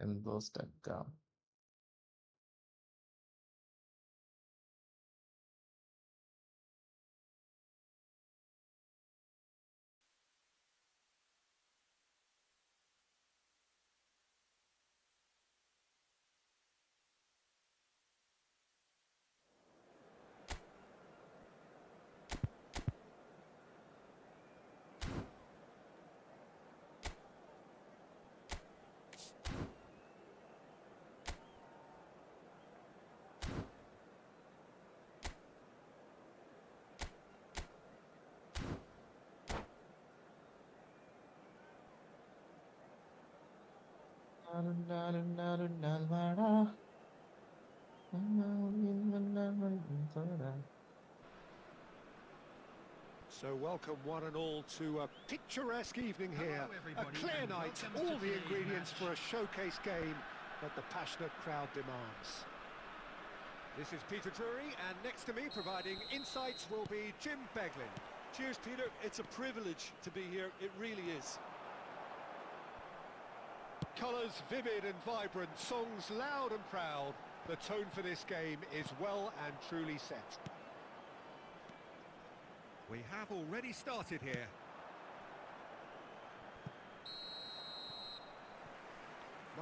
Speaker 1: എന്തോ സ്റ്റക്കാണ്.
Speaker 5: So welcome one and all to a picturesque evening here.
Speaker 6: Hello, everybody,
Speaker 5: A clear
Speaker 6: and
Speaker 5: night,
Speaker 6: welcome to
Speaker 5: all the
Speaker 6: today's
Speaker 5: ingredients
Speaker 6: match.
Speaker 5: for a showcase game that the passionate crowd demands. This is Peter Drury, and next to me providing insights will be Jim Beglin.
Speaker 4: Cheers, Peter. It's a privilege to be here. It really is.
Speaker 5: Colours vivid and vibrant, songs loud and proud. The tone for this game is well and truly set. We have already started here.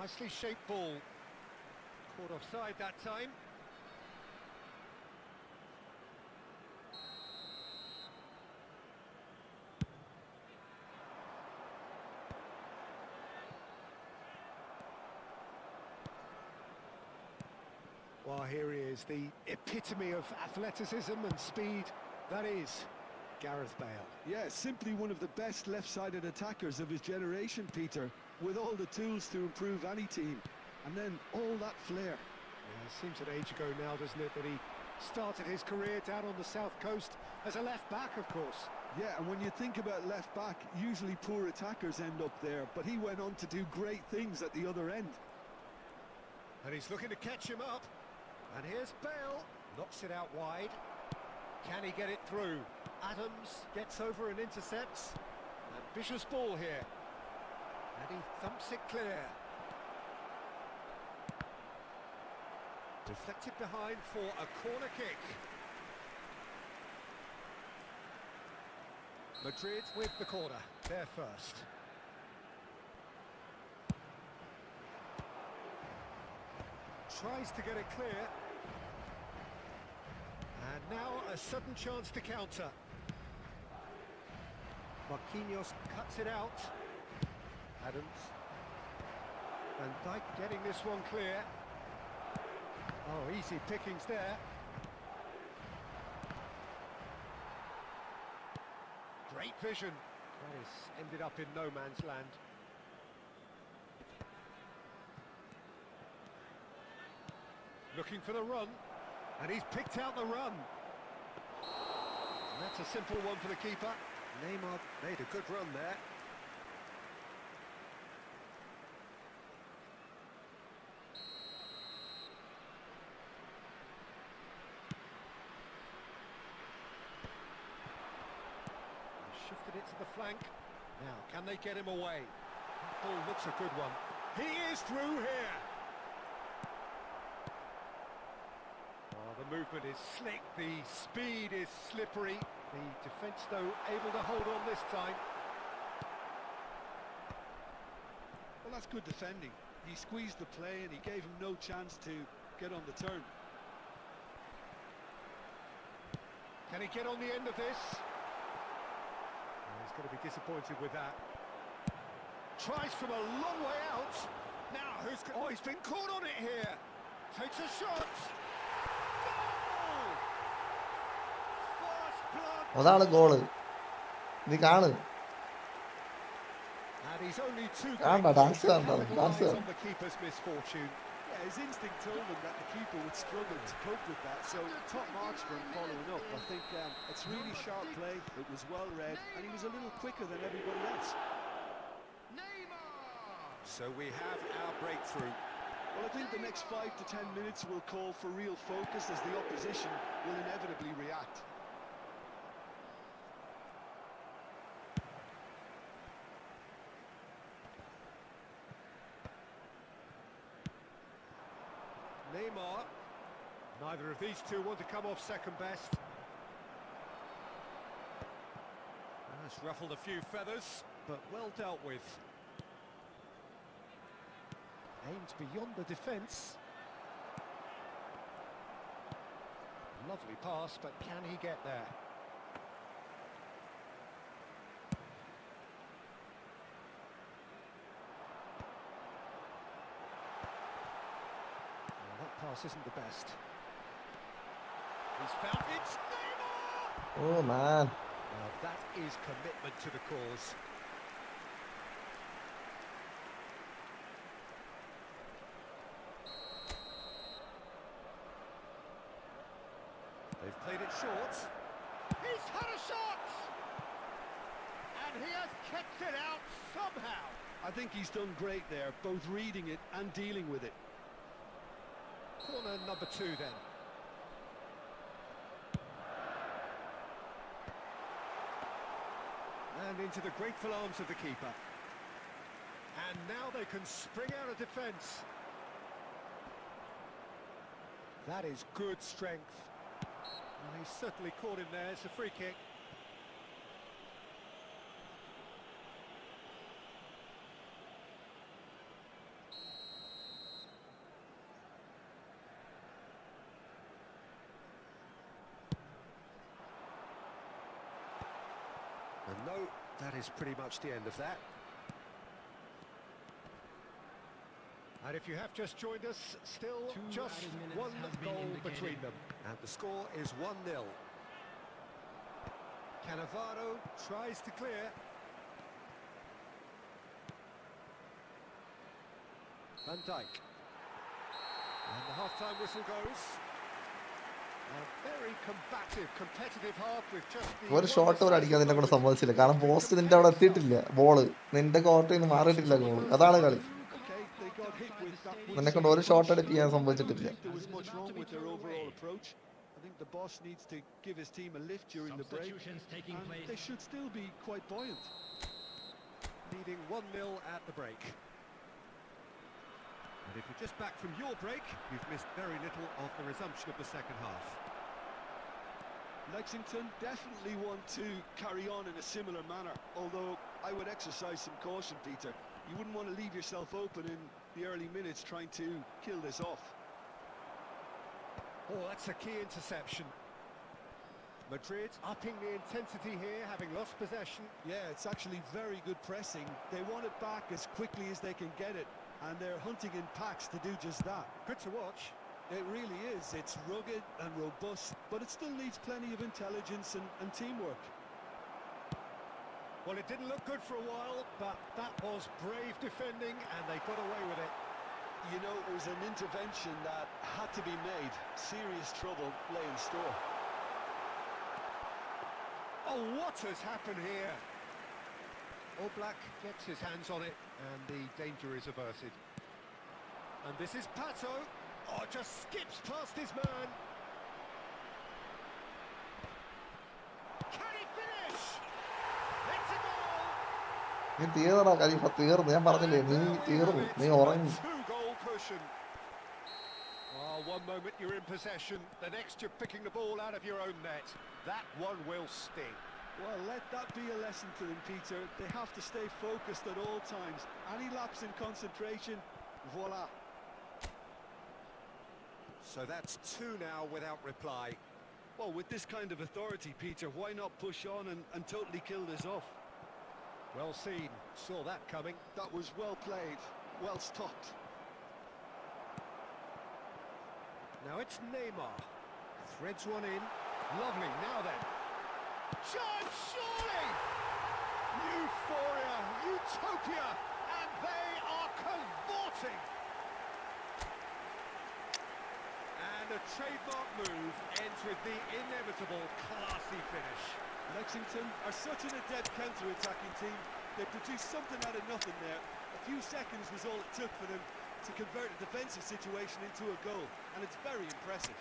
Speaker 5: Nicely shaped ball. Caught offside that time. Well, here he is, the epitome of athleticism and speed. That is Gareth Bale.
Speaker 4: Yeah, simply one of the best left-sided attackers of his generation, Peter, with all the tools to improve any team. And then all that flair.
Speaker 5: Yeah, it seems an age ago now, doesn't it, that he Started his career down on the south coast as a left back, of course.
Speaker 4: Yeah, and when you think about left back, usually poor attackers end up there, but he went on to do great things at the other end.
Speaker 5: And he's looking to catch him up. And here's Bale, knocks it out wide. Can he get it through? Adams gets over and intercepts. Ambitious ball here. And he thumps it clear. Deflected behind for a corner kick. Madrid with the corner, they're first. Tries to get it clear. And now a sudden chance to counter. Marquinhos cuts it out. Adams. Van Dijk getting this one clear. Oh, easy pickings there. Great vision. That has ended up in no man's land. Looking for the run. And he's picked out the run. And that's a simple one for the keeper. Neymar made a good run there. Shifted it to the flank. Now, can they get him away? That ball looks a good one. He is through here. Oh, the movement is slick. The speed is slippery. The defence, though, able to hold on this time.
Speaker 4: Well, that's good defending. He squeezed the play and he gave him no chance to get on the turn.
Speaker 5: Can he get on the end of this? He's going to be disappointed with that. Tries from a long way out. Now, oh, he's been caught on it here. Takes a shot. Goal! First blood.
Speaker 1: അതാണ് goal. നീ കാണ്.
Speaker 5: And he's only two
Speaker 1: കാണണ്ട, dance കാണണ്ട, dance
Speaker 5: capitalize
Speaker 1: കാണണ്ട.
Speaker 5: on the keeper's misfortune.
Speaker 4: Yeah, his instinct told him that the keeper would struggle to cope with that, so top marks for him following up. I think it's really sharp play, it was well read, and he was a little quicker than everybody else.
Speaker 5: So we have our breakthrough.
Speaker 4: Well, I think the next 5 to 10 minutes will call for real focus as the opposition will inevitably react.
Speaker 5: Neymar. Neither of these two want to come off second best. That's ruffled a few feathers, but well dealt with. Aimed beyond the defence. Lovely pass, but can he get there? Well, that pass isn't the best. He's found it. Neymar!
Speaker 1: Oh man.
Speaker 5: Now that is commitment to the cause. They've played it short. He's had a shot! And he has kept it out somehow.
Speaker 4: I think he's done great there, both reading it and dealing with it.
Speaker 5: Corner number 2 then. And into the grateful arms of the keeper. And now they can spring out of defence. That is good strength. And he's certainly caught him there. It's a free kick. And no, that is pretty much the end of that. And if you have just joined us, still just one goal between them. And the score is 1-0. Cannavaro tries to clear. Van Dijk. And the half-time whistle goes. Very combative, competitive half with just the
Speaker 1: ഒരു shot പോലും അടിക്കാൻ നിന്നെ കൊണ്ട്
Speaker 5: moment
Speaker 1: സമ്മതിച്ചില്ല. കാരണം
Speaker 5: to
Speaker 1: post നിന്റെ
Speaker 5: compare
Speaker 1: അവിടെ
Speaker 5: himself.
Speaker 1: എത്തിയിട്ടില്ല. ബോള് നിന്റെ കോർട്ടിൽ നിന്ന് മാറിയിട്ടില്ല ഗോള്. അതാണ് കളി.
Speaker 4: Okay, they got hit with that
Speaker 1: നിന്നെ
Speaker 4: one
Speaker 1: കൊണ്ട് ഒരു
Speaker 4: punch.
Speaker 1: ഷോട്ട് അടിപ്പിക്കാൻ
Speaker 4: I don't
Speaker 1: സമ്മതിച്ചിട്ടില്ല.
Speaker 4: think there was much wrong with their overall approach. I think the boss needs to give his team a lift during the break,
Speaker 6: Substitutions taking
Speaker 4: and
Speaker 6: place.
Speaker 4: they should still be quite buoyant.
Speaker 5: Leading 1-0 at the break. And if you're just back from your break, you've missed very little of the resumption of the second half.
Speaker 4: Lexington definitely want to carry on in a similar manner, although I would exercise some caution, Peter. You wouldn't want to leave yourself open in the early minutes trying to kill this off.
Speaker 5: Oh, that's a key interception. Madrid upping the intensity here, having lost possession.
Speaker 4: Yeah, it's actually very good pressing. They want it back as quickly as they can get it, and they're hunting in packs to do just that.
Speaker 5: Good to watch.
Speaker 4: It really is. It's rugged and robust, but it still needs plenty of intelligence and teamwork.
Speaker 5: Well, it didn't look good for a while, but that was brave defending, and they got away with it.
Speaker 4: You know, it was an intervention that had to be made. Serious trouble lay in store.
Speaker 5: Oh, what has happened here? Oblak gets his hands on it, and the danger is averted. And this is Pato. Oh, just skips past his man. Can he finish? It's a goal!
Speaker 1: നീ തീർന്നടാ കളി. തീർന്നു. ഞാൻ പറഞ്ഞില്ലേ നീ തീർന്നു. നീ ഉറങ്ങി.
Speaker 5: Two-goal cushion. Oh, one moment you're in possession, the next you're picking the ball out of your own net. That one will sting.
Speaker 4: Well, let that be a lesson to them, Peter. They have to stay focused at all times. Any lapse in concentration, voila.
Speaker 5: So that's two now without reply.
Speaker 4: Well, with this kind of authority, Peter, why not push on and totally kill this off?
Speaker 5: Well seen, saw that coming.
Speaker 4: That was well played, well stopped.
Speaker 5: Now it's Neymar. Threads one in. Lovely, now then. Charge, surely! Euphoria, utopia, and they are cavorting! And a trademark move ends with the inevitable classy finish.
Speaker 4: Lexington are such an adept counter-attacking team. They produced something out of nothing there. A few seconds was all it took for them to convert a defensive situation into a goal, and it's very impressive.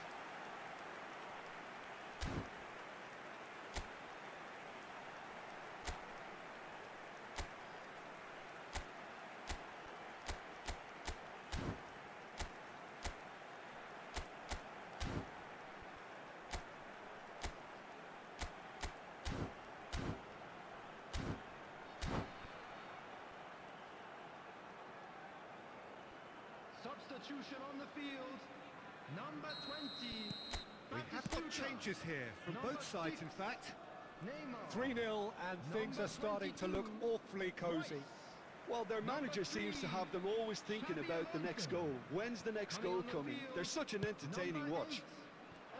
Speaker 6: Substitution on the field. Number 20.
Speaker 5: We have got changes here from both sides, in fact.
Speaker 6: Neymar.
Speaker 5: 3-0 and things are starting to look awfully cosy.
Speaker 4: Well, their manager seems to have them always thinking about the next goal. When's the next goal coming? They're such an entertaining watch.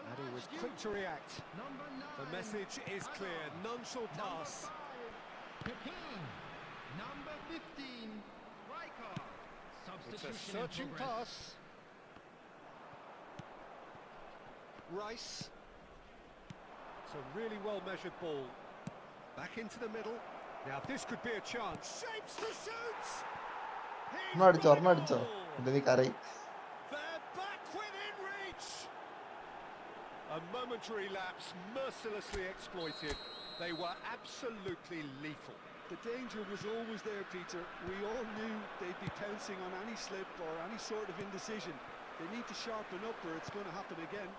Speaker 5: And he was quick to react.
Speaker 6: Number 9.
Speaker 5: The message is clear, none shall pass.
Speaker 6: Pepin. Number 15. Rijkaard.
Speaker 5: It's a
Speaker 6: Substitution in
Speaker 5: searching
Speaker 6: progress.
Speaker 5: pass. Rice. It's a really well-measured ball. Back into the middle. Now this could be a chance. Shapes to shoot! He's
Speaker 1: ഒന്നടിച്ചോ
Speaker 5: got
Speaker 1: ഒരെണ്ണം അടിച്ചോ.
Speaker 5: goal!
Speaker 1: എന്നിട്ട് നീ കരയും.
Speaker 5: They're back within reach! A momentary lapse mercilessly exploited. They were absolutely lethal.
Speaker 4: The danger was always there, Peter. We all knew they'd be pouncing on any slip or any sort of indecision. They need to sharpen up or it's going to happen again.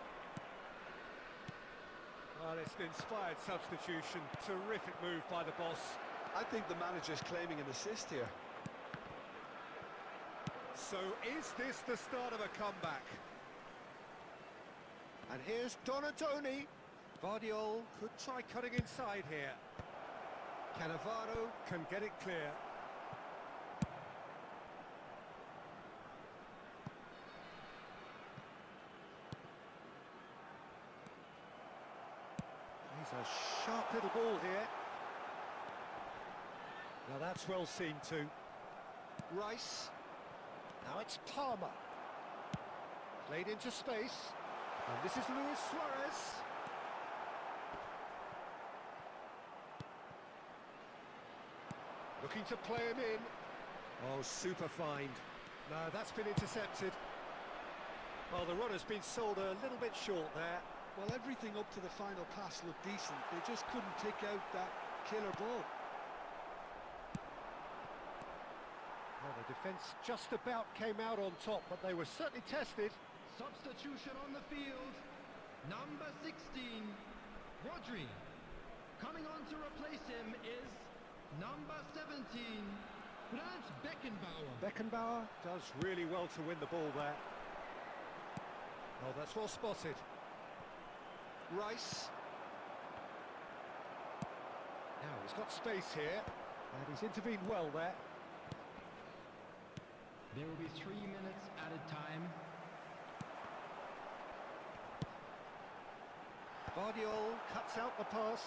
Speaker 5: Well, it's an inspired substitution. Terrific move by the boss.
Speaker 4: I think the manager's claiming an assist here.
Speaker 5: So is this the start of a comeback? And here's Donatoni. Vardiol could try cutting inside here. Cannavaro can get it clear. He's a sharp little ball here. Now that's well seen too. Rice. Now it's Palmer. Played into space. And this is Luis Suarez. Looking to play him in. Oh, super find. No, that's been intercepted. Well, the runner's been sold a little bit short there.
Speaker 4: Well, everything up to the final pass looked decent. They just couldn't pick out that killer ball.
Speaker 5: Well, the defence just about came out on top, but they were certainly tested.
Speaker 6: Substitution on the field. Number 16, Rodri. Coming on to replace him is number 17, Franz Beckenbauer.
Speaker 5: Beckenbauer does really well to win the ball there. Oh, that's well spotted.
Speaker 4: Rice.
Speaker 5: Now he's got space here, and he's intervened well there.
Speaker 6: There will be 3 minutes added time.
Speaker 5: Guardiola cuts out the pass.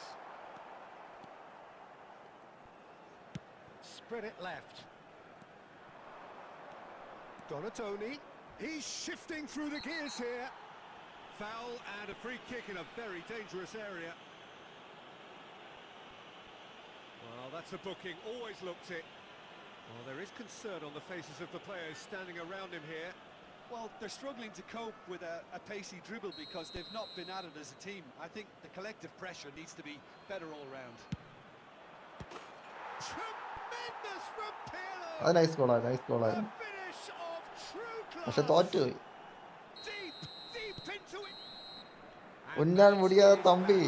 Speaker 5: Spread it left. Donatoni.
Speaker 4: He's shifting through the gears here. Foul and a free kick in a very dangerous area.
Speaker 5: Well, that's a booking, always looked it. Well, there is concern on the faces of the players standing around him here.
Speaker 4: Well, they're struggling to cope with a pacey dribble because they've not been at it as a team. I think the collective pressure needs to be better all round. Tremendous from Pirlo!
Speaker 1: അത് nice ഗോളാണ്
Speaker 4: The finish of true
Speaker 1: പക്ഷെ
Speaker 4: class.
Speaker 1: തോറ്റുപോയി.
Speaker 4: Deep into it.
Speaker 1: ഉന്നാൻ മുടിയാതെ തമ്പി.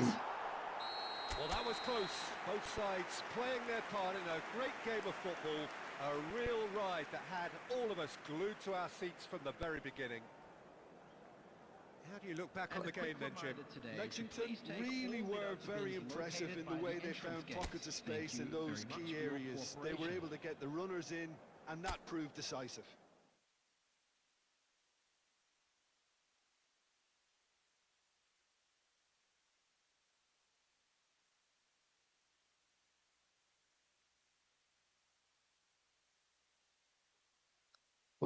Speaker 5: Well, that was close. Both sides playing their part in a great game of football. A real ride that had all of us glued to our seats from the very beginning. How do you look back on the game then, Jim?
Speaker 4: Lexington really were very impressive in the way they found pockets of space in those key areas. They were able to get the runners in, and that proved decisive.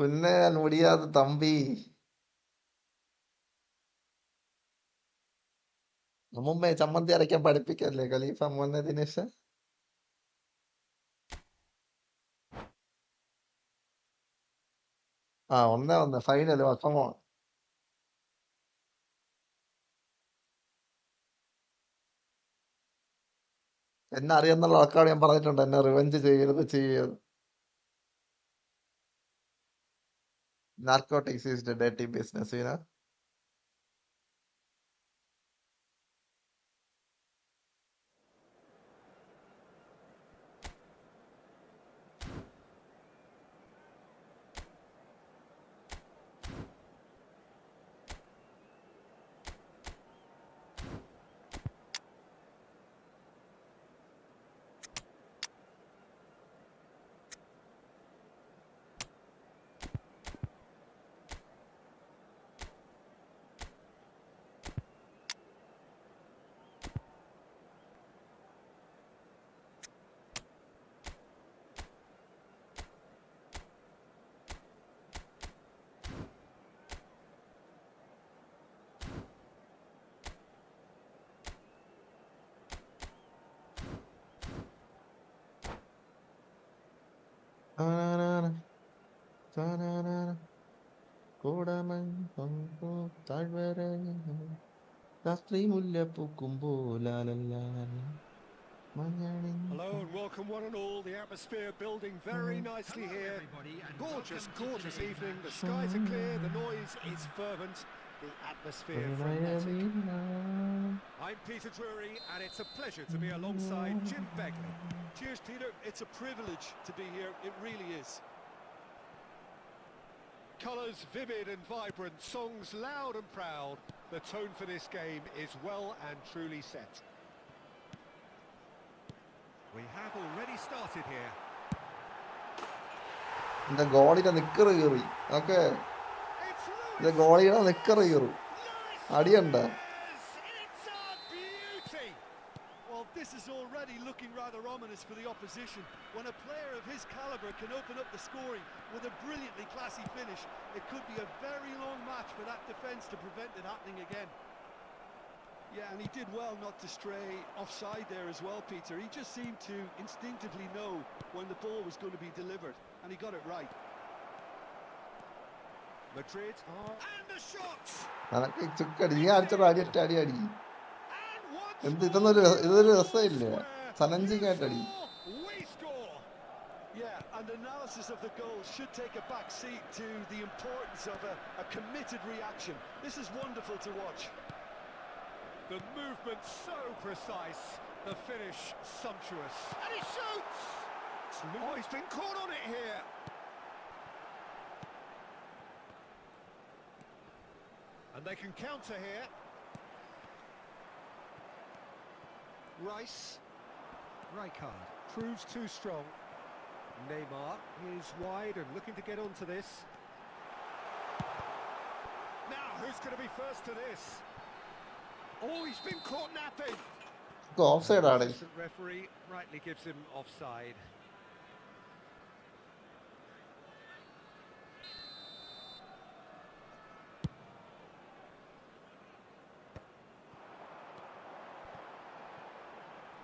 Speaker 1: ഉന്നാൻ മുടിയാതെ തമ്പി. മുമ്പേ ചമ്മന്തി അരയ്ക്കാൻ പഠിപ്പിക്കല്ലേ ഖലീഫ മോനെ ദിനേശ്? ആ 1-1 final come on. എന്നെ അറിയാന്നുള്ള ആൾക്കാട് ഞാൻ പറഞ്ഞിട്ടുണ്ട് എന്നെ റിവെഞ്ച് ചെയ്യരുത് ചെയ്യരുത്. Narcotics is the dirty business, you know. Ta-na-na-na, ta-na-na-na. കോടമൻ താഴ്വരയിൽ രാത്രി മുല്ലപ്പൂക്കുമ്പോലാലല്ലാല മഞ്ഞണിൻ.
Speaker 5: Hello and welcome one and all. The atmosphere building very nicely here. Gorgeous, gorgeous evening. The skies are clear, the noise is fervent, the atmosphere frenetic. I'm Peter Drury and it's a pleasure to be alongside Jim Begley.
Speaker 4: Cheers, Peter. It's a privilege to be here. It really is.
Speaker 5: Colours vivid and vibrant, songs loud and proud. The tone for this game is well and truly set. We have already started here.
Speaker 1: എന്റെ ഗോളിയുടെ നിക്കറ് കീറി. Okay, എന്റെ ഗോളിയുടെ നിക്കറ് കീറി. അടിയുണ്ട.
Speaker 4: It's a beauty. Well, this is already looking rather rather ominous for the opposition. When a player of his calibre can open up the scoring with a brilliantly classy finish, it could be a very long match for that defence to prevent it happening again. Yeah, and he did well not to stray offside there as well, Peter. He just seemed to instinctively know when the ball was going to be delivered, and he got it right.
Speaker 5: Madrid, and the shot!
Speaker 1: നിനക്ക് ചുക്കടി നീ അടിച്ചോ അടി അടി അടി അടി
Speaker 5: And once
Speaker 1: എന്ത്
Speaker 5: more,
Speaker 1: ഇതൊരു രസമില്ലേ
Speaker 5: square.
Speaker 1: Challenging
Speaker 5: You
Speaker 1: ആയിട്ട് അടി
Speaker 5: score, we score.
Speaker 4: Yeah, and analysis of the goal should take a back seat to the importance of a committed reaction. This is wonderful to watch.
Speaker 5: The movement so precise, the finish sumptuous. And he shoots! Oh, he's been caught on it here. And they can counter here. Rice. Rijkaard proves too strong. Neymar is wide and looking to get onto this. Now, who's going to be first to this? Oh, he's been caught napping.
Speaker 1: Of side ആണ്
Speaker 5: Assistant referee rightly gives him offside.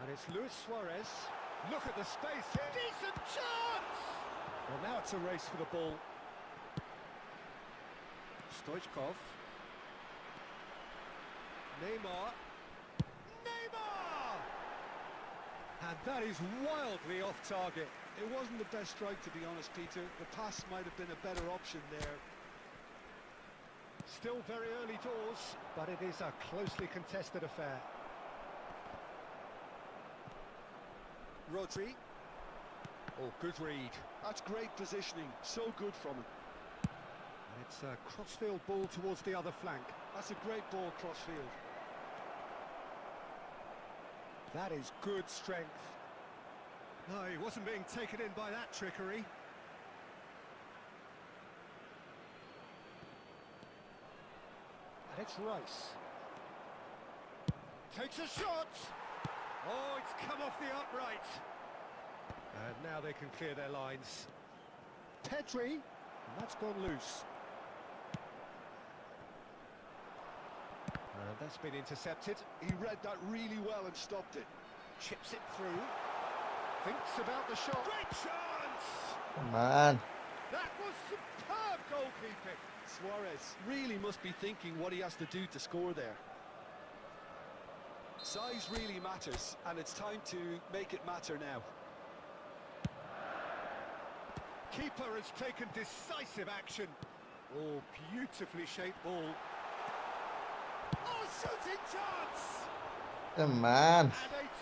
Speaker 5: And it's Luis Suarez. Look at the space here. Decent chance! Well, now it's a race for the ball. Stoichkov. Neymar. Neymar! And that is wildly off target.
Speaker 4: It wasn't the best strike, to be honest, Peter. The pass might have been a better option there.
Speaker 5: Still very early doors, but it is a closely contested affair.
Speaker 4: Rodri.
Speaker 5: Oh, good read.
Speaker 4: That's great positioning. So good from him.
Speaker 5: And it's a crossfield ball towards the other flank.
Speaker 4: That's a great ball crossfield.
Speaker 5: That is good strength. No, he wasn't being taken in by that trickery. And it's Rice. Takes a shot! Oh, it's come off the upright. And now they can clear their lines. Pedri, and that's gone loose. And that's been intercepted.
Speaker 4: He read that really well and stopped it.
Speaker 5: Chips it through. Thinks about the shot. Great chance!
Speaker 1: Man.
Speaker 5: That was superb goalkeeping.
Speaker 4: Suarez really must be thinking what he has to do to score there. Size really matters, and it's time to make it matter now.
Speaker 5: Keeper has taken decisive action. Oh, beautifully shaped ball. Oh, shooting chance!
Speaker 1: Man.
Speaker 5: And a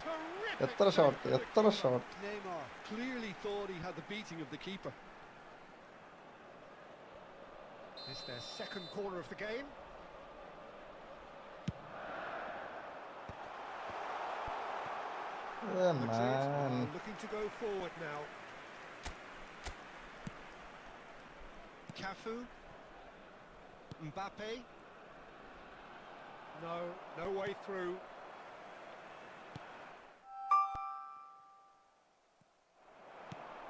Speaker 5: terrific
Speaker 1: എത്ര
Speaker 5: save
Speaker 1: shot
Speaker 5: from the
Speaker 1: എത്ര
Speaker 5: keeper.
Speaker 1: Shot
Speaker 4: Neymar clearly thought he had the beating of the keeper.
Speaker 5: It's their second corner of the game. Madrid
Speaker 1: man.
Speaker 5: are looking to go forward now. Cafu. Mbappe. No way through.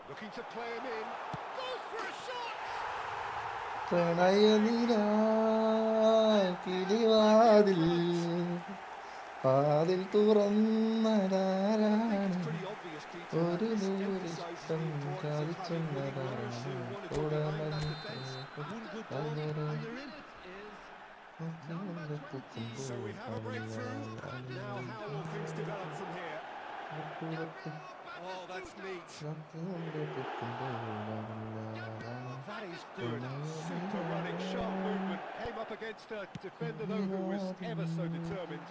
Speaker 5: Looking to play him in. Goes for a shot!
Speaker 1: പ്രണയനിലാ കിളിവാതിൽ വാതിൽ
Speaker 4: I think
Speaker 1: തുറന്നതാരാണ്
Speaker 4: it's pretty obvious, Peter, that
Speaker 1: ഒരു
Speaker 4: this emphasises
Speaker 1: നൂറിഷ്ടം
Speaker 4: the importance of having winning runners who want to go behind that defence. One good ball and you're in.
Speaker 5: So we have a breakthrough. Now how will things develop from here? Oh, that's neat. That is good. Super running, sharp movement. Came up against a defender, though, who was ever so determined.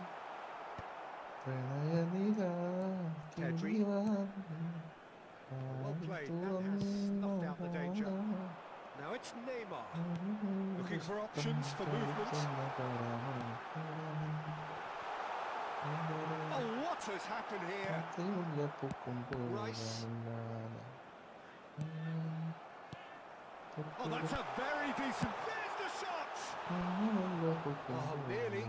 Speaker 5: Pedri. Well played. That has snuffed out the danger. Now it's Neymar. Looking for options for movement. Oh, what has happened here? Rice. Oh, that's a very decent... There's the shot! Oh, nearly,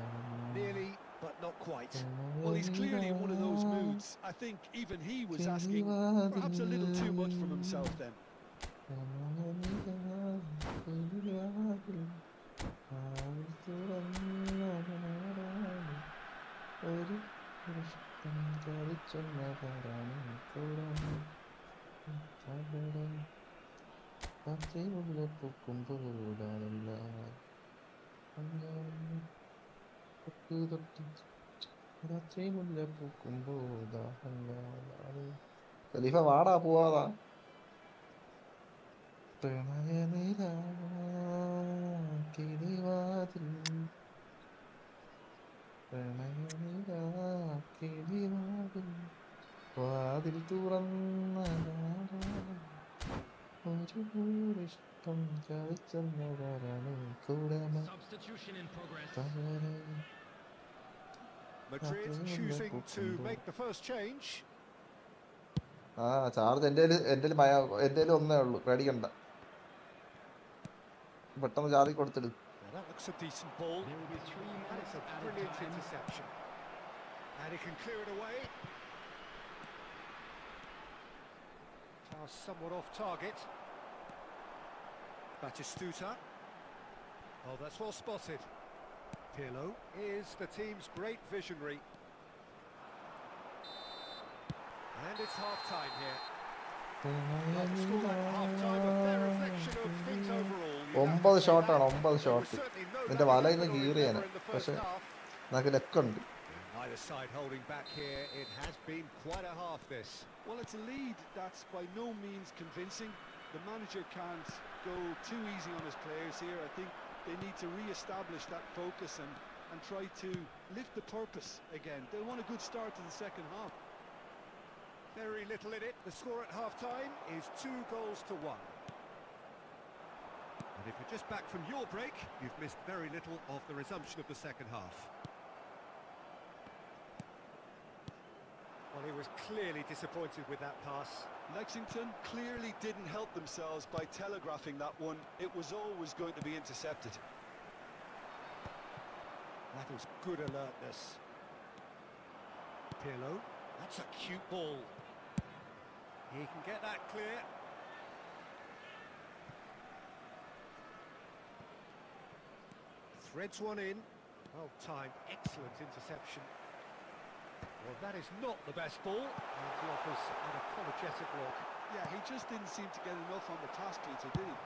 Speaker 5: but not quite.
Speaker 4: Well, he's clearly in one of those moods. I think even he was asking perhaps a little too much from himself then.
Speaker 1: ഖലീഫ വാടാ പോവാതാ പ്രണയനില കിളിവാതിൽ പ്രണയനില കിളിവാതിൽ വാതിൽ തുറന്ന ഒരു പൂരിഷ്ടം ചതിച്ചെന്നവരാണ് കൂടമ
Speaker 6: Substitution in progress.
Speaker 5: Madrid choosing to make the first change.
Speaker 1: ആ charge എൻ്റെ ഒന്നേ ഉള്ളൂ, പേടിക്കണ്ട. പെട്ടെന്ന് charge കൊടുത്തിട്.
Speaker 5: Well, that looks a decent ball.
Speaker 6: There will be 3
Speaker 5: That
Speaker 6: minutes
Speaker 5: is a
Speaker 6: at a
Speaker 5: brilliant
Speaker 6: time.
Speaker 5: interception. And he can clear it away. Pass somewhat off target. Batistuta. Oh, that's well spotted. Pirlo is the team's great visionary. And it's half-time here. Well, the scoreline at half-time, a fair reflection of things overall. You'd have to
Speaker 1: 9
Speaker 5: say
Speaker 1: ഷോട്ടാണ്,
Speaker 5: that.
Speaker 1: 9
Speaker 5: There was
Speaker 1: shot.
Speaker 5: certainly no
Speaker 1: നിന്റെ
Speaker 5: doubt
Speaker 1: വലയിൽ
Speaker 5: about
Speaker 1: നിന്ന്
Speaker 5: the
Speaker 1: കീറിയാണ്,
Speaker 5: scoring in the first
Speaker 1: പക്ഷെ
Speaker 5: half.
Speaker 1: നിനക്ക് ലെക്കുണ്ട്.
Speaker 5: Neither side holding back here. It has been quite a half, this.
Speaker 4: Well, it's a lead that's by no means convincing. The manager can't go too easy on his players here. I think they need to re-establish that focus and try to lift the purpose again. They want a good start to the second half.
Speaker 5: Very little in it. The score at half-time is 2-1. And if you're just back from your break, you've missed very little of the resumption of the second half. Well, he was clearly disappointed with that pass.
Speaker 4: Lexington clearly didn't help themselves by telegraphing that one. It was always going to be intercepted.
Speaker 5: That was good alertness. Pirlo, that's a cute ball. He can get that clear. Threads one in. Well timed, excellent interception. Well, that is not the best ball. And he offers an apologetic look.
Speaker 4: Yeah, he just didn't seem to get enough on the task meter, did he?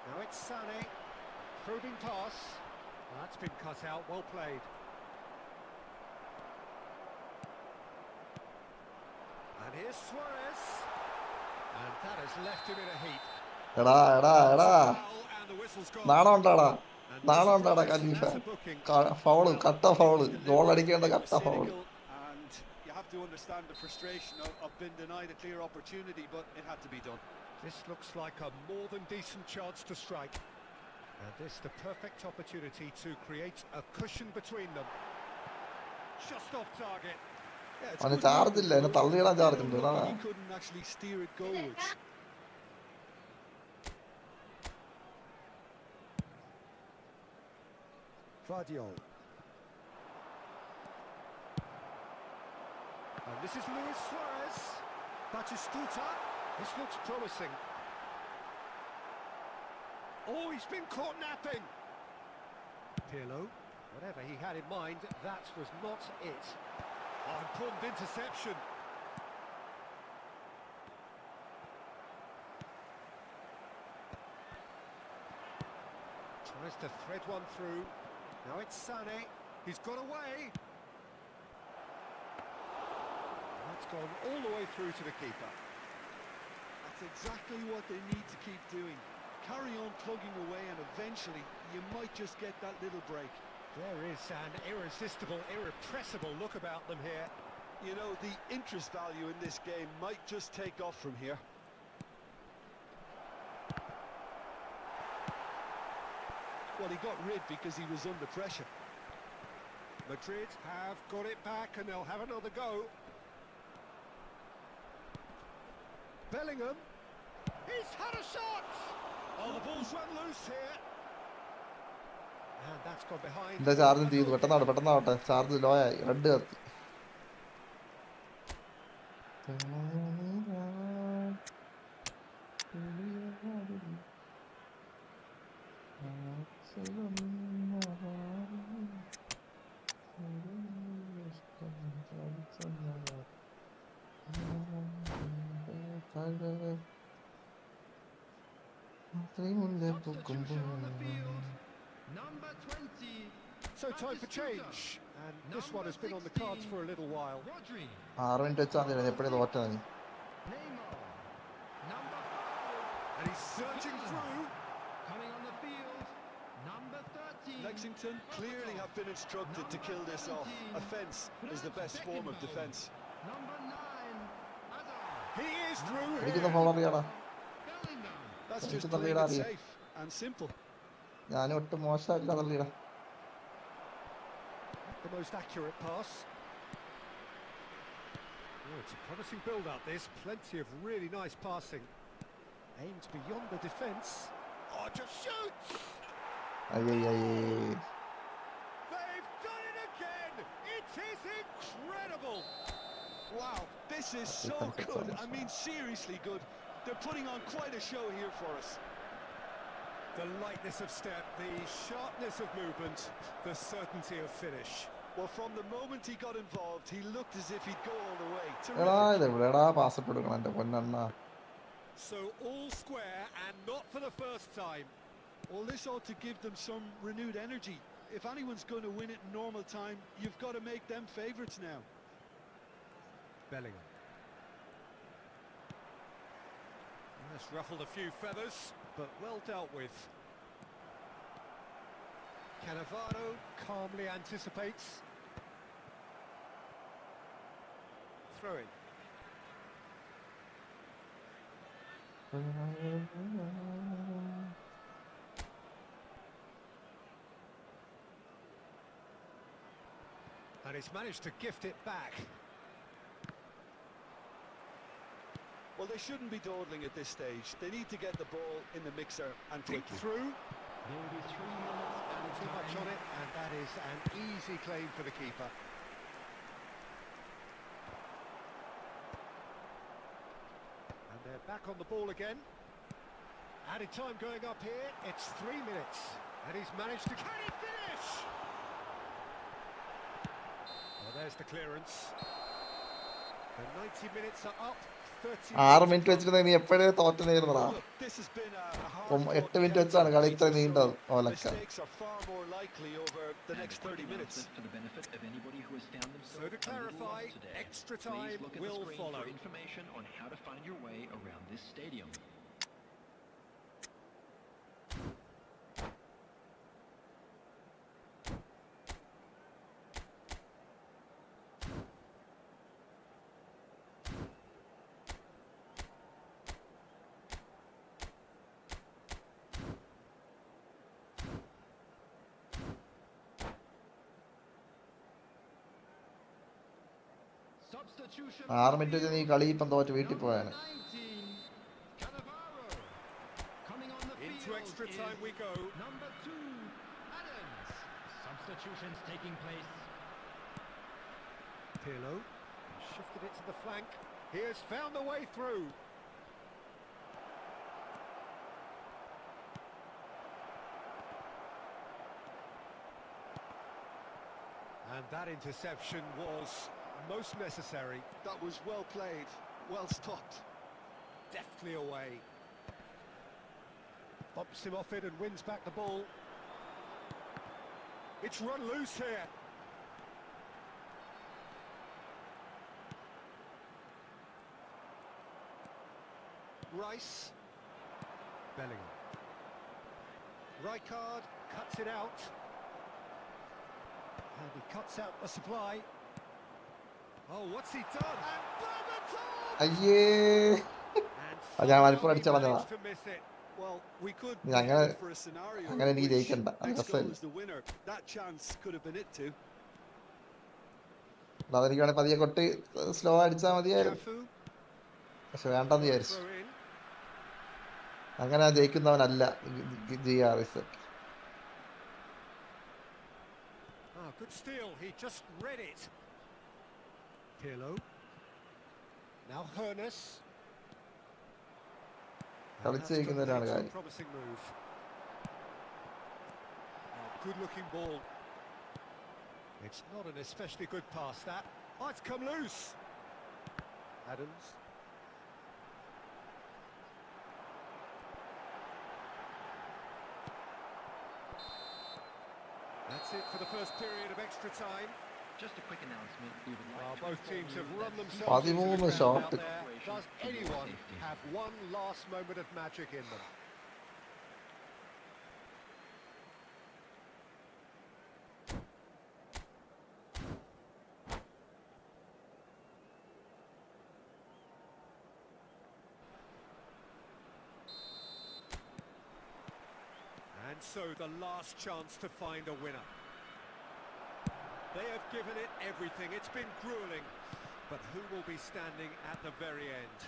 Speaker 5: Now it's Sané. Probing pass. Well, that's been cut out, well played. And here's Suarez. And that has left him in a heap.
Speaker 1: എടാ
Speaker 5: Foul, and the whistle's gone.
Speaker 1: നാണം ഉണ്ടാടാ,
Speaker 5: And
Speaker 1: നാണം
Speaker 5: this
Speaker 1: ഉണ്ടാടാ
Speaker 5: is
Speaker 1: Khalifa.
Speaker 5: that's a booking.
Speaker 1: Foul, കട്ട foul, goal അടിക്കേണ്ട
Speaker 4: They were
Speaker 1: കട്ട foul.
Speaker 4: cynical, and you have to understand the frustration of being denied a clear opportunity, but it had to be done.
Speaker 5: This looks like a more than decent chance to strike. And this the perfect opportunity to create a cushion between them. Just off target.
Speaker 4: Yeah, it's
Speaker 1: അവന്
Speaker 4: good
Speaker 1: charge ഇല്ല,
Speaker 4: movement,
Speaker 1: എന്നെ
Speaker 4: but
Speaker 1: തള്ളിയിടാൻ
Speaker 4: you
Speaker 1: charge
Speaker 4: know,
Speaker 1: ഉണ്ട്.
Speaker 4: look, he couldn't actually steer it goalwards.
Speaker 5: Vardiol. And this is Luis Suarez. Batistuta. This looks promising. Oh, he's been caught napping. Pirlo. Whatever he had in mind, that was not it. Oh, important interception. Tries to thread one through. Now it's Sané. He's got away. That's gone all the way through to the keeper.
Speaker 4: That's exactly what they need to keep doing. Carry on plugging away, and eventually you might just get that little break.
Speaker 5: There is an irresistible, irrepressible look about them here.
Speaker 4: You know, the interest value in this game might just take off from here. Well, he got rid because he was under pressure.
Speaker 5: Madrid have got it back and they'll have another go. Bellingham. He's had a shot! Oh, the ball's run loose here. And that's gone behind.
Speaker 1: എന്റെ charge തീർന്നു. പെട്ടെന്നാവട്ടെ. Charge law ആയി. Red കത്തി.
Speaker 6: Substitution on the field. Number 20.
Speaker 5: So time for change. And this one has been on the cards for a little while.
Speaker 6: Rodri.
Speaker 1: 6 minute വെച്ചാൽ എപ്പോഴും തോറ്റാണ്.
Speaker 6: Neymar. Number 5.
Speaker 4: And he's surging through.
Speaker 6: Coming on the field. Number 13.
Speaker 4: Lexington clearly have been instructed to kill this off. Offence is the best form of defence.
Speaker 6: Number 9. Hazard.
Speaker 5: He is through
Speaker 1: എനിക്കൊന്ന്
Speaker 5: here.
Speaker 1: Phone അറിയാടാ.
Speaker 6: Bellingham.
Speaker 4: That's
Speaker 1: It's
Speaker 4: just
Speaker 1: the
Speaker 4: playing
Speaker 1: leader
Speaker 4: it
Speaker 1: here.
Speaker 4: safe and simple.
Speaker 1: ഞാൻ ഒട്ടും മോശമായില്ല തള്ളിയിടാ.
Speaker 5: The most accurate pass. Oh, it's a promising build-up, this. Plenty of really nice passing. Aimed beyond the defence. Oh, just shoots!
Speaker 1: അയ്യയ്യേ.
Speaker 5: They've done it again! It is incredible!
Speaker 4: Wow, this is so good. I mean, seriously good. They're putting on quite a show here for us.
Speaker 5: The lightness of step, the sharpness of movement, the certainty of finish.
Speaker 4: Well, from the moment he got involved, he looked as if he'd go all the way.
Speaker 1: എടാ
Speaker 4: Terrific.
Speaker 1: ഇത് എവിടെടാ pass ഇട്ട് കൊടുക്കണം എന്റെ പൊന്നണ്ണ.
Speaker 5: So all square and not for the first time.
Speaker 4: Well, this ought to give them some renewed energy. If anyone's going to win it in normal time, you've got to make them favourites now.
Speaker 5: Bellingham. That's ruffled a few feathers, but well dealt with. Cannavaro calmly anticipates. Throwing. And he's managed to gift it back.
Speaker 4: Well, they shouldn't be dawdling at this stage. They need to get the ball in the mixer and
Speaker 5: Deep
Speaker 4: quickly.
Speaker 5: through.
Speaker 6: There will be 3 minutes added
Speaker 5: Too much
Speaker 6: time.
Speaker 5: on it, and that is an easy claim for the keeper. And they're back on the ball again. Added time going up here. It's 3 minutes, and he's managed to. Can he finish? Well, there's the clearance. The 90 minutes are up. 30
Speaker 1: 6
Speaker 5: minutes
Speaker 1: minute
Speaker 5: to
Speaker 1: വെച്ചിട്ട് നീ എപ്പോഴേ തോറ്റനായിരുന്നടാ.
Speaker 4: Look, this has been a hard
Speaker 1: 8 minute വെച്ചാണ് കളി ഇത്ര നീണ്ടത്. ഓലക്ക.
Speaker 4: Mistakes are far more likely over the next 30 minutes.
Speaker 7: For the benefit of anybody who has found themselves
Speaker 5: So to clarify,
Speaker 7: a little lost today,
Speaker 5: extra
Speaker 7: please
Speaker 5: time
Speaker 7: look at
Speaker 5: will
Speaker 7: the screen
Speaker 5: follow.
Speaker 7: for information on how to find your way around this stadium.
Speaker 6: Substitution
Speaker 1: 6 minute വെച്ച് നീ കളി ഇപ്പം തോറ്റ് വീട്ടിൽ പോയാണ്.
Speaker 6: 19. Cannavaro. Coming on the
Speaker 5: Into
Speaker 6: field
Speaker 5: extra
Speaker 6: is
Speaker 5: time we go.
Speaker 6: Number 2. Adams. Substitutions taking place.
Speaker 5: Pirlo shifted it to the flank. He has found the way through. And that interception was most necessary.
Speaker 4: That was well played, well stopped.
Speaker 5: Deftly away. Bumps him off it and wins back the ball. It's run loose here. Rice. Bellingham. Rijkaard cuts it out. And he cuts out the supply. Oh, what's he done? And Berbatov!
Speaker 1: അയ്യേ.
Speaker 5: And
Speaker 1: ഞാൻ
Speaker 5: somehow
Speaker 1: വലിപ്പം
Speaker 5: he
Speaker 1: അടിച്ചു കളഞ്ഞതാ.
Speaker 5: managed to miss it.
Speaker 4: Well, we could
Speaker 1: നീ
Speaker 4: be
Speaker 1: അങ്ങനെ
Speaker 4: headed for a scenario
Speaker 1: അങ്ങനെ എനിക്ക്
Speaker 4: in which
Speaker 1: ജയിക്കണ്ട. അത്
Speaker 4: next goal
Speaker 1: രസമല്ല.
Speaker 4: is the winner. That chance could have been it too.
Speaker 1: അതെനിക്ക് വേണേ പതിയെ കൊട്ടി സ്ലോ അടിച്ചാൽ മതിയായിരുന്നു.
Speaker 5: Cafu,
Speaker 1: പക്ഷെ വേണ്ടെന്ന് വിചാരിച്ചു.
Speaker 5: throw in.
Speaker 1: അങ്ങനെ ജയിക്കുന്നവനല്ല GR.
Speaker 5: Oh, good steal. He just read it. Pirlo. Now Hernus. And that's
Speaker 1: കളിച്ചിരിക്കുന്നതിലാണ്
Speaker 5: terminated a
Speaker 1: കാര്യം.
Speaker 5: promising move. Oh, good-looking ball. It's not an especially good pass, that. Oh, it's come loose. Adams. That's it for the first period of extra time.
Speaker 7: Just a quick announcement. We would like
Speaker 5: Well,
Speaker 7: to
Speaker 5: both
Speaker 7: inform
Speaker 5: teams
Speaker 7: you
Speaker 5: have
Speaker 7: that
Speaker 5: run
Speaker 7: FIFA
Speaker 5: themselves into the
Speaker 1: 13
Speaker 5: ground
Speaker 1: shot.
Speaker 5: out there. Does anyone have one last moment of magic in them? And so the last chance to find a winner. They have given it everything. It's been grueling. But who will be standing at the very end?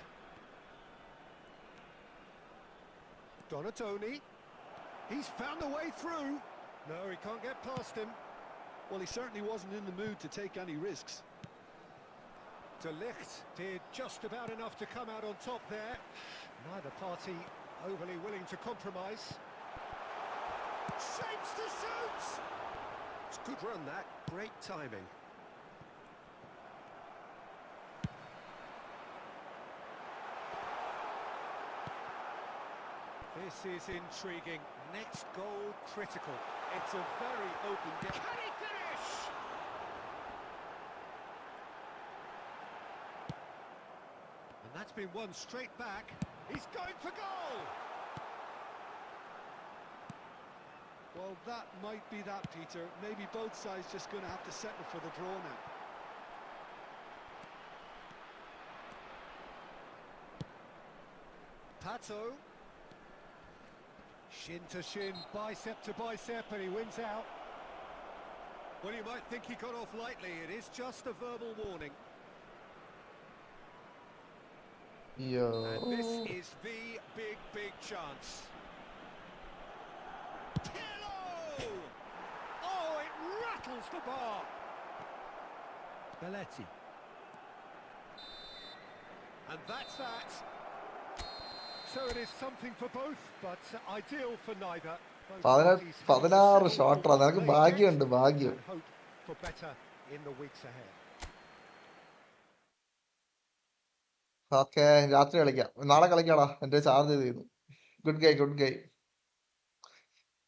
Speaker 5: Donatoni. He's found a way through. No, he can't get past him.
Speaker 4: Well, he certainly wasn't in the mood to take any risks.
Speaker 5: De Ligt did just about enough to come out on top there. Neither party overly willing to compromise. Shapes to shoot! It's a good run, that. Great timing. This is intriguing. Next goal critical.
Speaker 4: It's a very open game.
Speaker 5: Can he finish? And that's been won straight back. He's going for goal!
Speaker 4: Well, that might be that, Peter. Maybe both sides just going to have to settle for the draw now.
Speaker 5: Pato. Shin to shin, bicep to bicep, and he wins out. Well, you might think he got off lightly. It is just a verbal warning. And this
Speaker 1: Yo.
Speaker 5: is the big chance. Pirlo! Oh, it rattles the bar. Belletti. And that's that. So it is something for both, but ideal for neither. Both parties have to
Speaker 1: 16
Speaker 5: settle
Speaker 1: ഷോട്ടാ.
Speaker 5: for what
Speaker 1: നിനക്ക്
Speaker 5: they
Speaker 1: ഭാഗ്യമുണ്ട്,
Speaker 5: get
Speaker 1: ഭാഗ്യം.
Speaker 5: and hope for better in the weeks ahead.
Speaker 1: Okay, രാത്രി കളിക്കാം. നാളെ കളിക്കാടാ. എന്റെ charge ചെയ്തു. Good ഗൈ, good ഗൈ.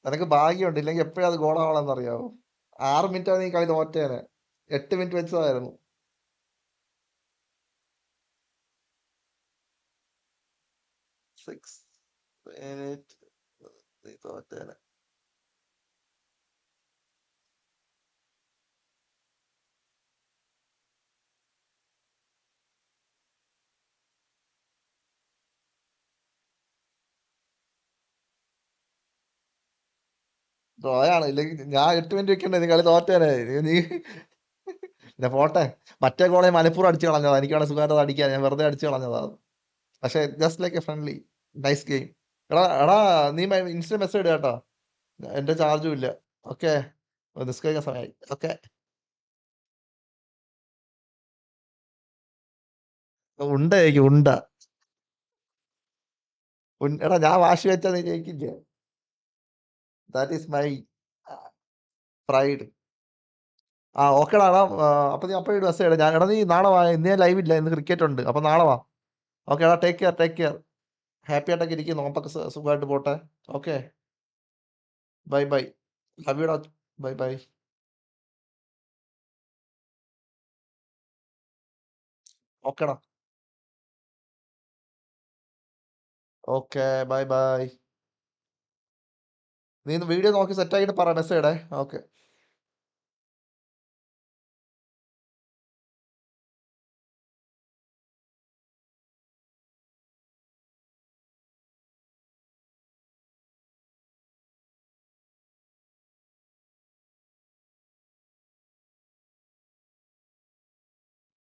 Speaker 1: നിനക്ക് ഭാഗ്യമുണ്ട്, ഇല്ലെങ്കിൽ എപ്പോഴും അത് ഗോളാവണമെന്ന് അറിയാവോ. 6 മിനിറ്റ് നീ കളി തോറ്റേനെ. 8 മിനിറ്റ് വെച്ചതായിരുന്നു. 6 മിനിറ്റ് നീ തോറ്റേനെ. ഡ്രോയാണ്. ഇല്ലെങ്കിൽ ഞാൻ 8 മിനിറ്റ് വെക്കണ്ടേ, നീ കളി തോറ്റേനെ. നീ പിന്നെ പോട്ടെ. മറ്റേ ഗോളെ മനഃപൂർവ്വം അടിച്ചു കളഞ്ഞതാ. എനിക്കാണ് സുഖമായിട്ട് അടിക്കാൻ, ഞാൻ വെറുതെ അടിച്ചു കളഞ്ഞതാ. പക്ഷെ just like A friendly nice game. എടാ നീ ഇൻസ്റ്റ മെസ്സേജ് ഇടുക കേട്ടോ. എന്റെ ചാർജും ഇല്ല. ഓക്കെ, നിസ്കരിക്കാൻ സമയമായി. ഓക്കെ, ഉണ്ടായിരിക്കും ഉണ്ട. എടാ ഞാൻ വാശി വെച്ചാൽ നീ ജയിക്കില്ല. That is my pride. ആ ഓക്കെടാ. അപ്പൊ നീ അപ്പോഴും മെസ്സേജ് ഇടാം. എടാ നീ നാളെ വാ. ഇന്ന് ഞാൻ ലൈവ് ഇല്ല, ഇന്ന് ക്രിക്കറ്റ് ഉണ്ട്. അപ്പൊ നാളെ വാ. ഓക്കെ എടാ, take care, take care. Happy ആയിട്ടൊക്കെ ഇരിക്കും. നോമ്പൊക്കെ സുഖമായിട്ട് പോട്ടെ. Okay, bye bye. ലവ് യുടാ. Bye bye. ഓക്കെടാ. Okay, bye bye. നീ വീഡിയോ നോക്കി സെറ്റ് ആക്കിയിട്ട് പറ, മെസ്സേജ് ഇടേ. ഓക്കെ.